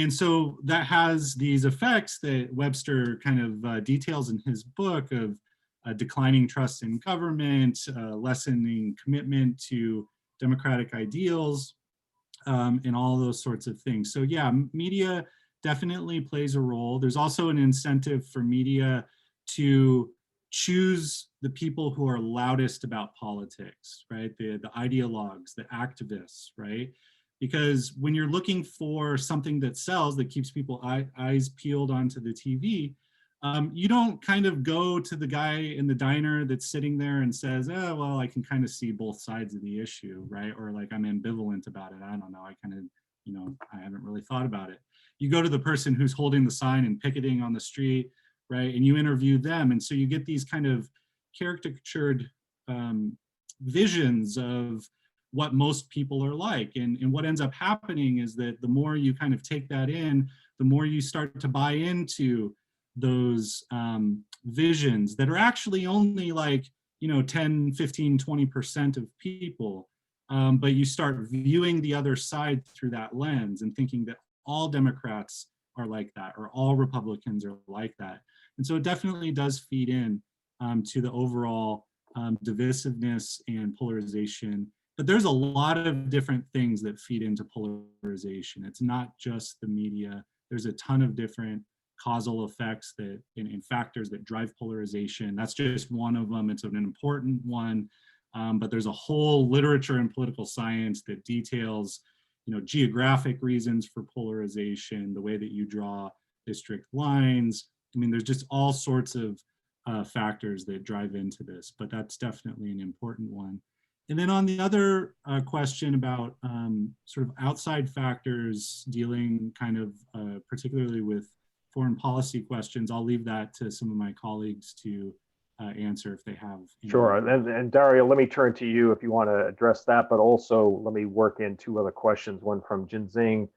so that has these effects that Webster kind of details in his book of declining trust in government, lessening commitment to democratic ideals, and all those sorts of things. So yeah, media definitely plays a role. There's also an incentive for media to choose the people who are loudest about politics, right? The ideologues, the activists, right? Because when you're looking for something that sells, that keeps people eyes peeled onto the TV, you don't kind of go to the guy in the diner that's sitting there and says, oh, well, I can kind of see both sides of the issue, right? Or like, I'm ambivalent about it. I don't know. I kind of, you know, I haven't really thought about it. You go to the person who's holding the sign and picketing on the street, right? And you interview them. And so you get these kind of caricatured visions of what most people are like. And what ends up happening is that the more you kind of take that in, the more you start to buy into those visions that are actually only like, you know, 10, 15, 20% of people. But you start viewing the other side through that lens and thinking that all Democrats are like that, or all Republicans are like that. And so it definitely does feed in to the overall divisiveness and polarization. But there's a lot of different things that feed into polarization. It's not just the media. There's a ton of different causal effects that and factors that drive polarization. That's just one of them. It's an important one. But there's a whole literature in political science that details, you know, geographic reasons for polarization, the way that you draw district lines. I mean, there's just all sorts of factors that drive into this, but that's definitely an important one. And then on the other question about sort of outside factors dealing kind of particularly with foreign policy questions, I'll leave that to some of my colleagues to answer if they have. Sure, and Dario, let me turn to you if you want to address that, but also let me work in two other questions, one from Jinxing.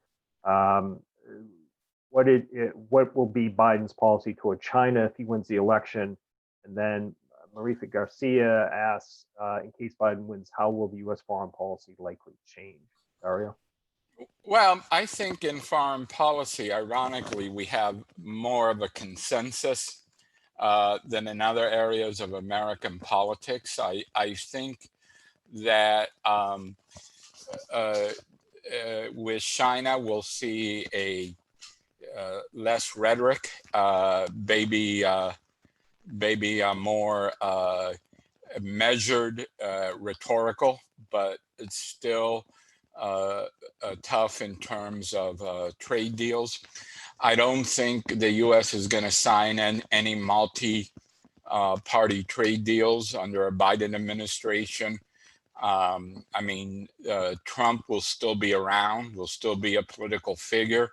What will be Biden's policy toward China if he wins the election? And then Marisa Garcia asks, in case Biden wins, how will the U.S. foreign policy likely change? Dario? Well, I think in foreign policy, ironically, we have more of a consensus than in other areas of American politics. I think that with China, we'll see a less rhetoric, maybe more measured rhetorical, but it's still tough in terms of trade deals. I don't think the U.S. is going to sign any multi-party trade deals under a Biden administration. I mean, Trump will still be around, will still be a political figure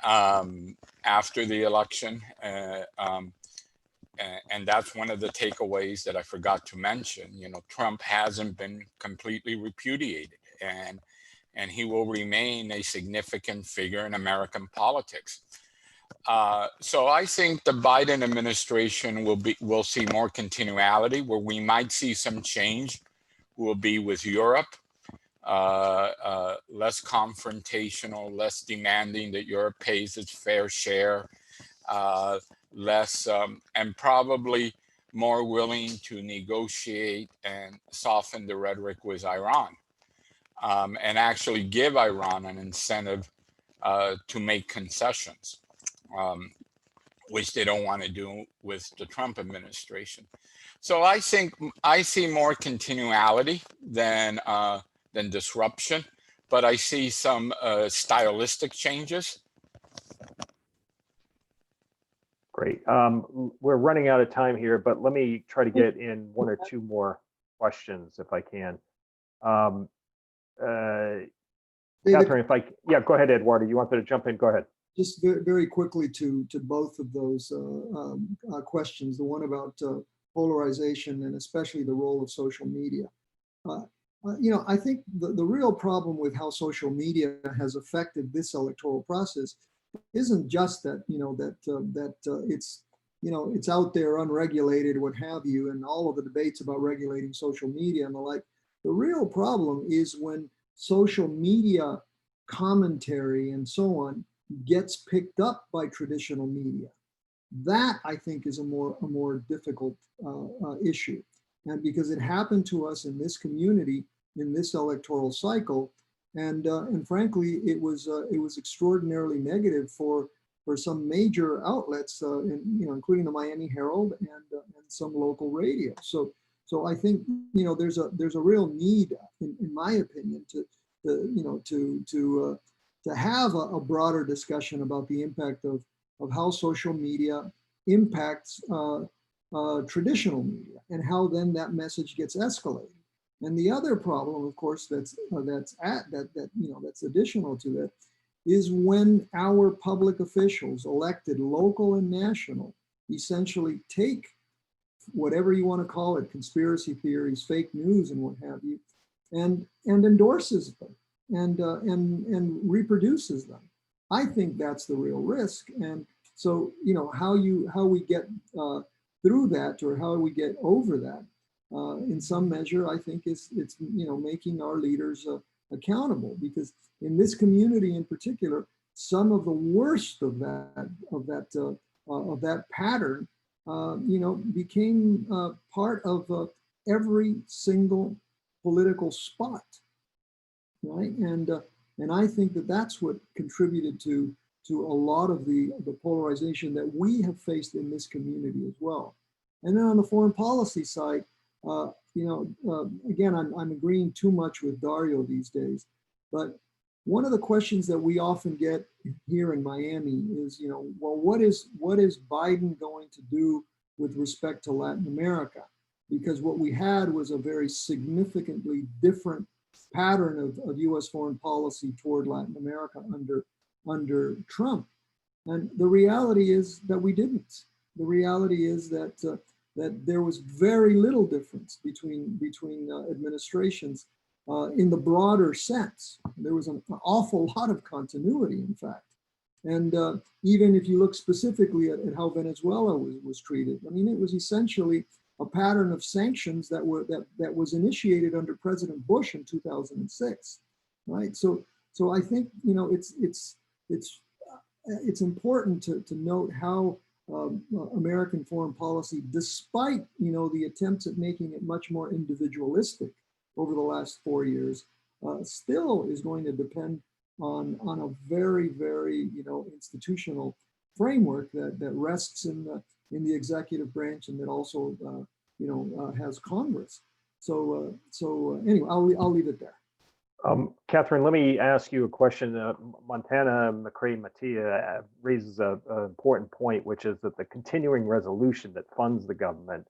after the election. and that's one of the takeaways that I forgot to mention. You know, Trump hasn't been completely repudiated, and he will remain a significant figure in American politics. So I think the Biden administration will see more continuality. Where we might see some change will be with Europe, less confrontational, less demanding that Europe pays its fair share, less and probably more willing to negotiate and soften the rhetoric with Iran, and actually give Iran an incentive to make concessions, which they don't want to do with the Trump administration. So I think I see more continuality than disruption, but I see some stylistic changes. Great. We're running out of time here, but let me try to get in one or two more questions if I can. David, Catherine, go ahead, Eduardo. You wanted to jump in? Go ahead. just very, very quickly to both of those questions, the one about polarization and especially the role of social media. I think the real problem with how social media has affected this electoral process isn't just that, it's out there unregulated, what have you, and all of the debates about regulating social media and the like. The real problem is when social media commentary and so on gets picked up by traditional media. That, I think, is a more difficult issue. And because it happened to us in this community, in this electoral cycle, and frankly, it was extraordinarily negative for some major outlets, including the Miami Herald and some local radio. So I think there's a real need, in my opinion, to have a broader discussion about the impact of how social media impacts traditional media and how then that message gets escalated. And the other problem, of course, that's additional to that, is when our public officials, elected local and national, essentially take whatever you want to call it, conspiracy theories, fake news, and what have you, and endorses them and reproduces them. I think that's the real risk. And so, how we get through that, or how we get over that, in some measure, I think it's making our leaders accountable, because in this community in particular, some of the worst of that pattern, became part of every single political spot, right? And I think that's what contributed to a lot of the polarization that we have faced in this community as well. And then on the foreign policy side, again, I'm agreeing too much with Dario these days, but one of the questions that we often get here in Miami is, well, what is Biden going to do with respect to Latin America? Because what we had was a very significantly different pattern of U.S. foreign policy toward Latin America under Trump. And the reality is that we didn't. The reality is that there was very little difference between administrations in the broader sense. There was an awful lot of continuity, in fact. And even if you look specifically at how Venezuela was treated, I mean, it was essentially a pattern of sanctions that was initiated under President Bush in 2006, right? So I think it's important to note how American foreign policy, despite the attempts at making it much more individualistic over the last 4 years, still is going to depend on a very, very institutional framework that rests in the executive branch, and that also has Congress. So anyway, I'll leave it there. Catherine, let me ask you a question. Montana McCrae-Mattia raises an important point, which is that the continuing resolution that funds the government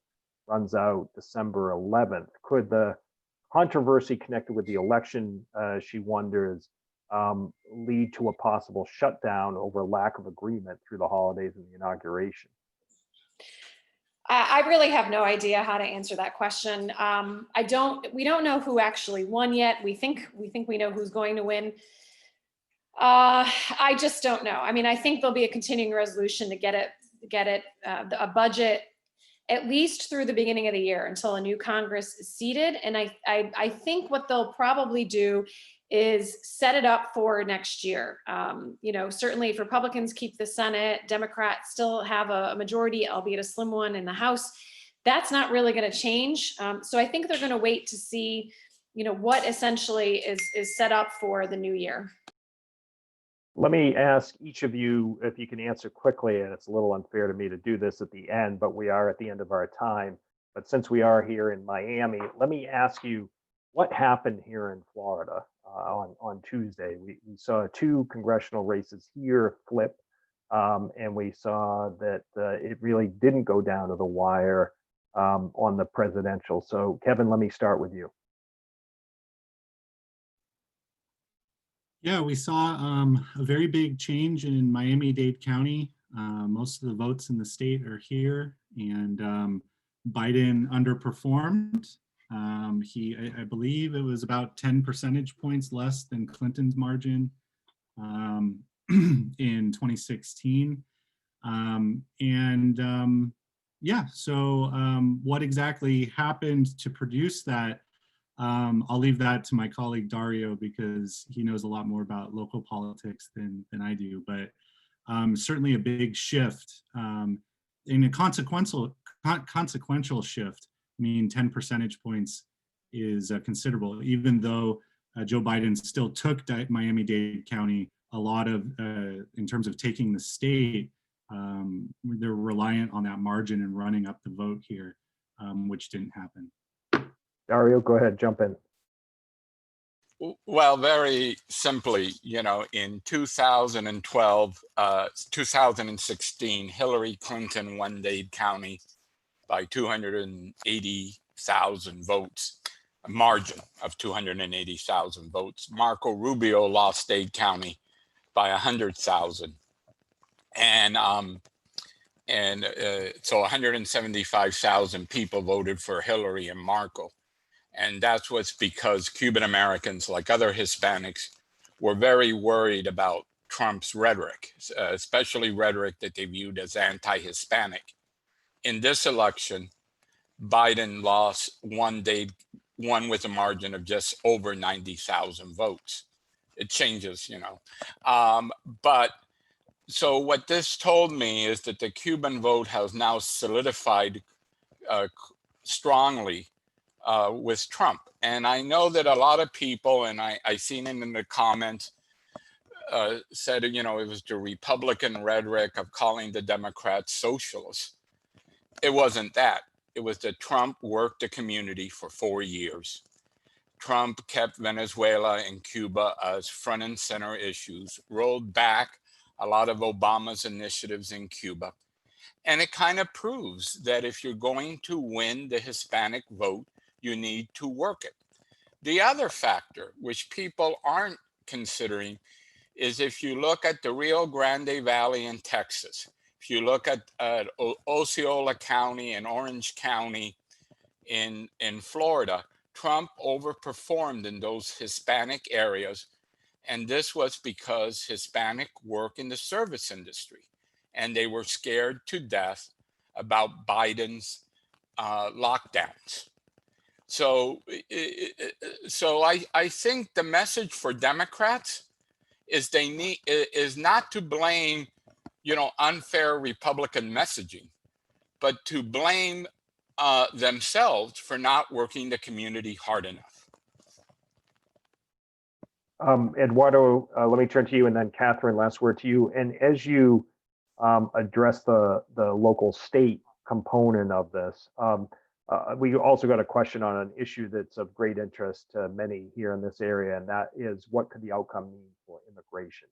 runs out December 11th. Could the controversy connected with the election, she wonders, lead to a possible shutdown over lack of agreement through the holidays and the inauguration? I really have no idea how to answer that question. We don't know who actually won yet. We think we know who's going to win. I just don't know. I mean, I think there'll be a continuing resolution to get a budget at least through the beginning of the year until a new Congress is seated. And I think what they'll probably do is set it up for next year. Certainly if Republicans keep the Senate, Democrats still have a majority, albeit a slim one in the House. That's not really going to change. So I think they're going to wait to see, what essentially is set up for the new year. Let me ask each of you if you can answer quickly, and it's a little unfair to me to do this at the end, but we are at the end of our time. But since we are here in Miami, let me ask you what happened here in Florida on Tuesday. We saw 2 congressional races here flip, and we saw that it really didn't go down to the wire on the presidential. So Kevin, let me start with you. Yeah, we saw a very big change in Miami-Dade County. Most of the votes in the state are here, and Biden underperformed. I believe it was about 10 percentage points less than Clinton's margin in 2016. What exactly happened to produce that? I'll leave that to my colleague Dario because he knows a lot more about local politics than I do, but certainly a big shift in a consequential shift. I mean, 10 percentage points is considerable, even though Joe Biden still took Miami-Dade County a lot of, in terms of taking the state, they're reliant on that margin and running up the vote here, which didn't happen. Dario, go ahead, jump in. Well, very simply, in 2012, 2016, Hillary Clinton won Dade County by 280,000 votes, a margin of 280,000 votes. Marco Rubio lost Dade County by 100,000. So 175,000 people voted for Hillary and Marco. And that's what's because Cuban Americans, like other Hispanics, were very worried about Trump's rhetoric, especially rhetoric that they viewed as anti-Hispanic. In this election, Biden won with a margin of just over 90,000 votes. It changes, So what this told me is that the Cuban vote has now solidified strongly with Trump. And I know that a lot of people, and I seen it in the comments, said, it was the Republican rhetoric of calling the Democrats socialists. It wasn't that. It was that Trump worked the community for 4 years. Trump kept Venezuela and Cuba as front and center issues, rolled back a lot of Obama's initiatives in Cuba. And it kind of proves that if you're going to win the Hispanic vote, you need to work it. The other factor, which people aren't considering, is if you look at the Rio Grande Valley in Texas, if you look at Osceola County and Orange County in Florida, Trump overperformed in those Hispanic areas. And this was because Hispanic work in the service industry, and they were scared to death about Biden's lockdowns. So I think the message for Democrats is not to blame, unfair Republican messaging, but to blame themselves for not working the community hard enough. Eduardo, let me turn to you, and then Catherine, last word to you. And as you address the local state component of this, we also got a question on an issue that's of great interest to many here in this area, and that is, what could the outcome mean for immigration?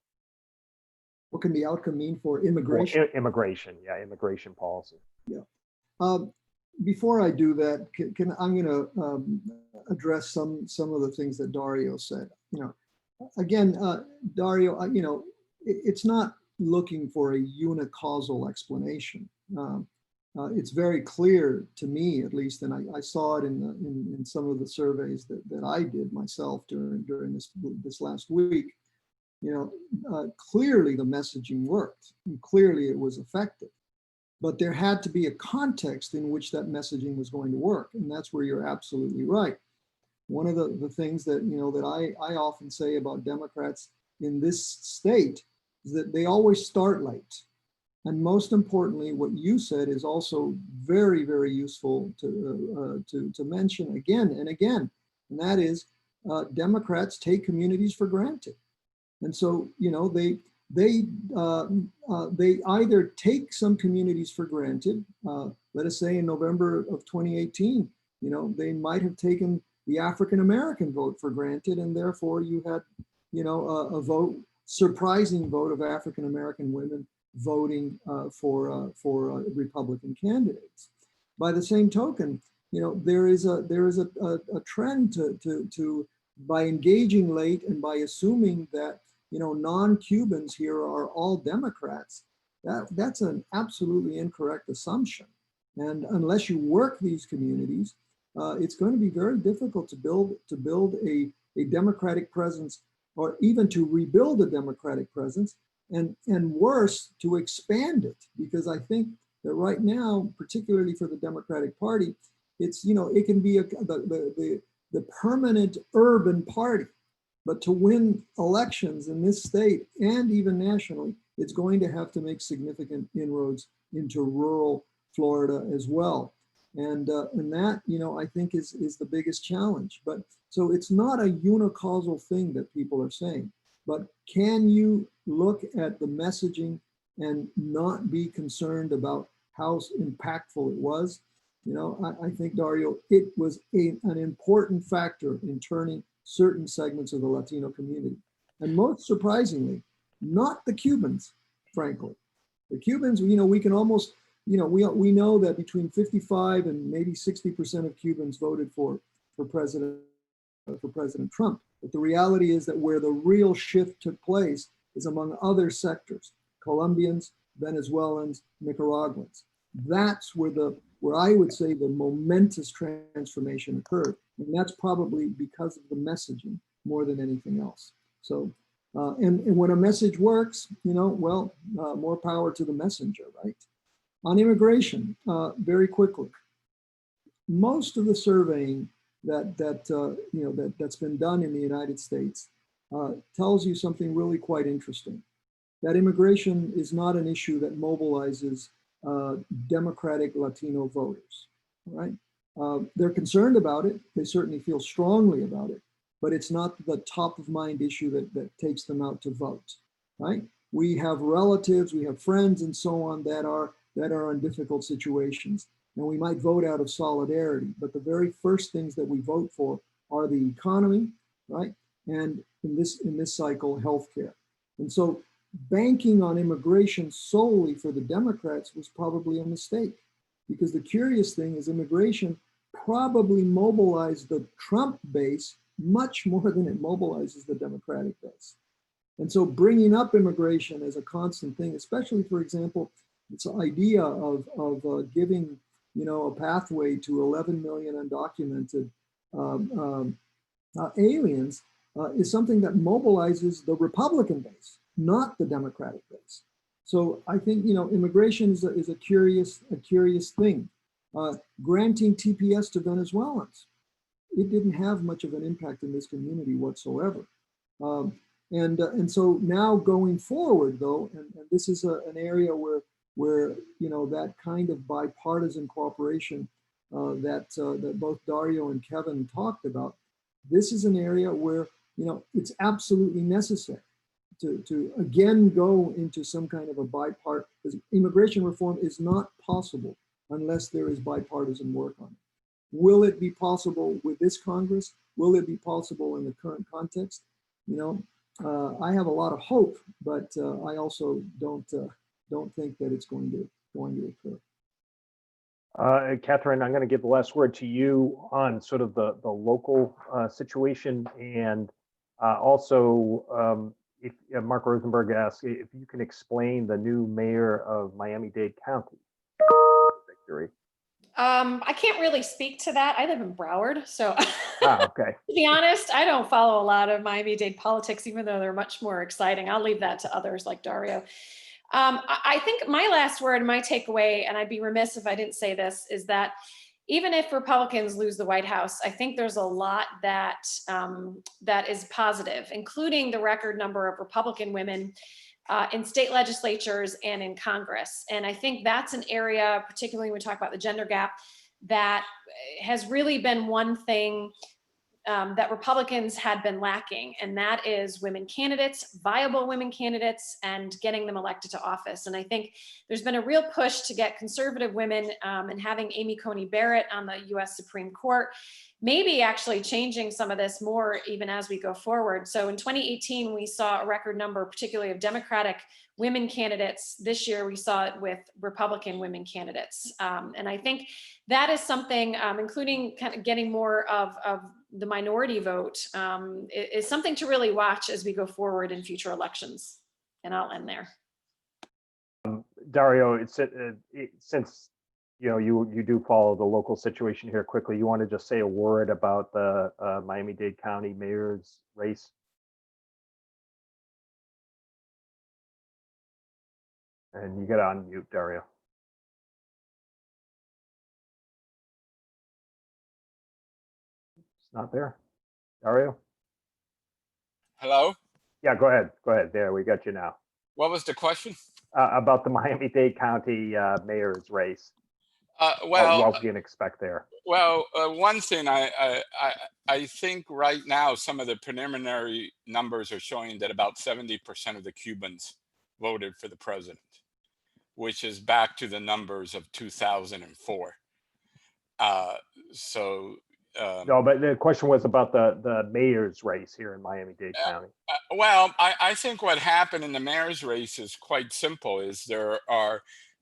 What can the outcome mean for immigration? Immigration policy. Yeah. Before I do that, I'm going to address some of the things that Dario said. Again, Dario, it's not looking for a unicausal explanation. it's very clear to me, at least, and I saw it in some of the surveys that I did myself during this last week. Clearly the messaging worked, and clearly it was effective. But there had to be a context in which that messaging was going to work, and that's where you're absolutely right. One of the things that that I often say about Democrats in this state is that they always start late. And most importantly, what you said is also very, very useful to mention again and again, and that is Democrats take communities for granted, and so they either take some communities for granted. Let us say in November of 2018, they might have taken the African American vote for granted, and therefore you had a surprising vote of African American women voting for Republican candidates. By the same token, there is a trend to by engaging late and by assuming that non-Cubans here are all Democrats. That's an absolutely incorrect assumption. And unless you work these communities, it's going to be very difficult to build a Democratic presence, or even to rebuild a Democratic presence, and worse, to expand it. Because I think that right now, particularly for the Democratic Party, it's it can be the permanent urban party. But to win elections in this state and even nationally, it's going to have to make significant inroads into rural Florida as well. And that, I think is the biggest challenge. But so it's not a unicausal thing that people are saying, but can you look at the messaging and not be concerned about how impactful it was? I think, Dario, it was an important factor in turning certain segments of the Latino community. And most surprisingly, not the Cubans, frankly. The Cubans, we can almost, we know that between 55 and maybe 60% of Cubans voted for President Trump. But the reality is that where the real shift took place is among other sectors: Colombians, Venezuelans, Nicaraguans. That's where I would say the momentous transformation occurred. And that's probably because of the messaging more than anything else. So, and when a message works, more power to the messenger, right? On immigration, very quickly, most of the surveying that's been done in the United States tells you something really quite interesting. That immigration is not an issue that mobilizes Democratic Latino voters, right? They're concerned about it. They certainly feel strongly about it, but it's not the top of mind issue that takes them out to vote, right? We have relatives, we have friends and so on that are in difficult situations, and we might vote out of solidarity, but the very first things that we vote for are the economy, right? And in this cycle, healthcare. And so banking on immigration solely for the Democrats was probably a mistake, because the curious thing is immigration probably mobilized the Trump base much more than it mobilizes the Democratic base. And so bringing up immigration as a constant thing, especially, for example, this idea of giving, a pathway to 11 million undocumented aliens is something that mobilizes the Republican base, not the Democratic base. So I think, immigration is a curious thing. Granting TPS to Venezuelans, it didn't have much of an impact in this community whatsoever. And so now going forward, though, and this is an area where that kind of bipartisan cooperation that both Dario and Kevin talked about, this is an area where it's absolutely necessary to again go into some kind of a bipartisan, because immigration reform is not possible unless there is bipartisan work on it. Will it be possible with this Congress? Will it be possible in the current context? I have a lot of hope, but I also don't think that it's going to occur. Catherine, I'm going to give the last word to you on sort of the local situation, and also if Mark Rosenberg asks if you can explain the new mayor of Miami-Dade County. I can't really speak to that. I live in Broward, so Okay. to be honest, I don't follow a lot of Miami-Dade politics, even though they're much more exciting. I'll leave that to others like Dario. I think my last word, my takeaway, and I'd be remiss if I didn't say this, is that even if Republicans lose the White House, I think there's a lot that that is positive, including the record number of Republican women in state legislatures and in Congress. And I think that's an area, particularly when we talk about the gender gap, that has really been one thing that Republicans had been lacking, and that is women candidates, viable women candidates, and getting them elected to office. And I think there's been a real push to get conservative women, and having Amy Coney Barrett on the US Supreme Court, maybe actually changing some of this more even as we go forward. So in 2018, we saw a record number, particularly of Democratic women candidates. This year, we saw it with Republican women candidates. And I think that is something, including kind of getting more of the minority vote, is something to really watch as we go forward in future elections. And I'll end there. Dario, since you do follow the local situation here quickly, you want to just say a word about the Miami-Dade County mayor's race? And you get on mute, Dario. It's not there. Dario? Hello? Yeah, go ahead. Go ahead. There, we got you now. What was the question? About the Miami-Dade County mayor's race. Well, what we can expect there. Well, one thing I think right now some of the preliminary numbers are showing that about 70% of the Cubans voted for the president, which is back to the numbers of 2004. No, but the question was about the mayor's race here in Miami-Dade County. Well, I think what happened in the mayor's race is quite simple. Is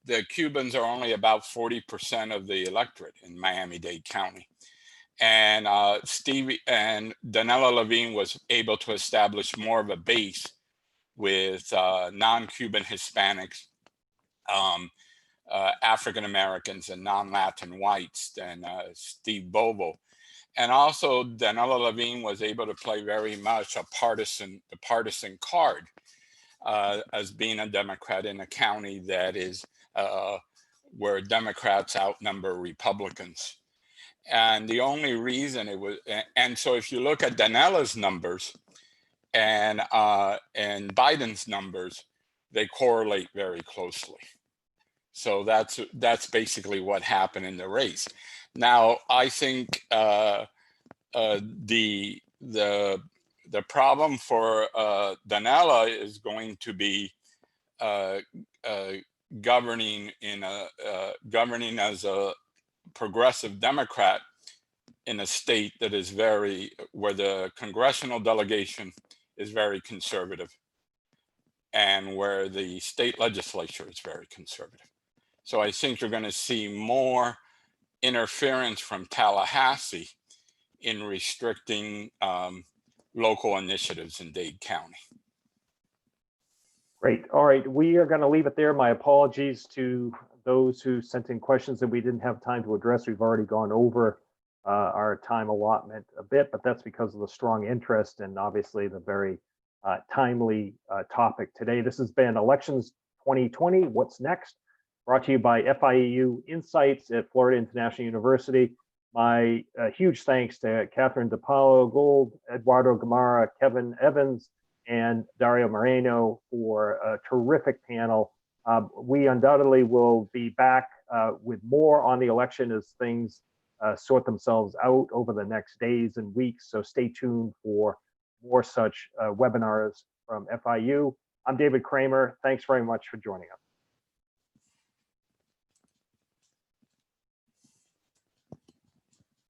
the Cubans are only about 40% of the electorate in Miami-Dade County. And Danilo Levine was able to establish more of a base with non-Cuban Hispanics, African Americans, and non-Latin whites than Steve Bovo. And also Danilo Levine was able to play very much the partisan card as being a Democrat in a county that is where Democrats outnumber Republicans. And the only reason it was, and so if you look at Daniela's numbers and Biden's numbers, they correlate very closely. So that's basically what happened in the race. Now, I think the problem for Daniela is going to be governing as a progressive Democrat in a state that is where the congressional delegation is very conservative and where the state legislature is very conservative. So I think you're going to see more interference from Tallahassee in restricting local initiatives in Dade County. Great. All right, we are going to leave it there. My apologies to those who sent in questions that we didn't have time to address. We've already gone over our time allotment a bit, but that's because of the strong interest and obviously the very timely topic today. This has been Elections 2020, What's Next? Brought to you by FIU Insights at Florida International University. My huge thanks to Catherine DePaulo Gold, Eduardo Gamara, Kevin Evans, and Dario Moreno for a terrific panel. We undoubtedly will be back with more on the election as things sort themselves out over the next days and weeks. So stay tuned for more such webinars from FIU. I'm David Kramer. Thanks very much for joining us.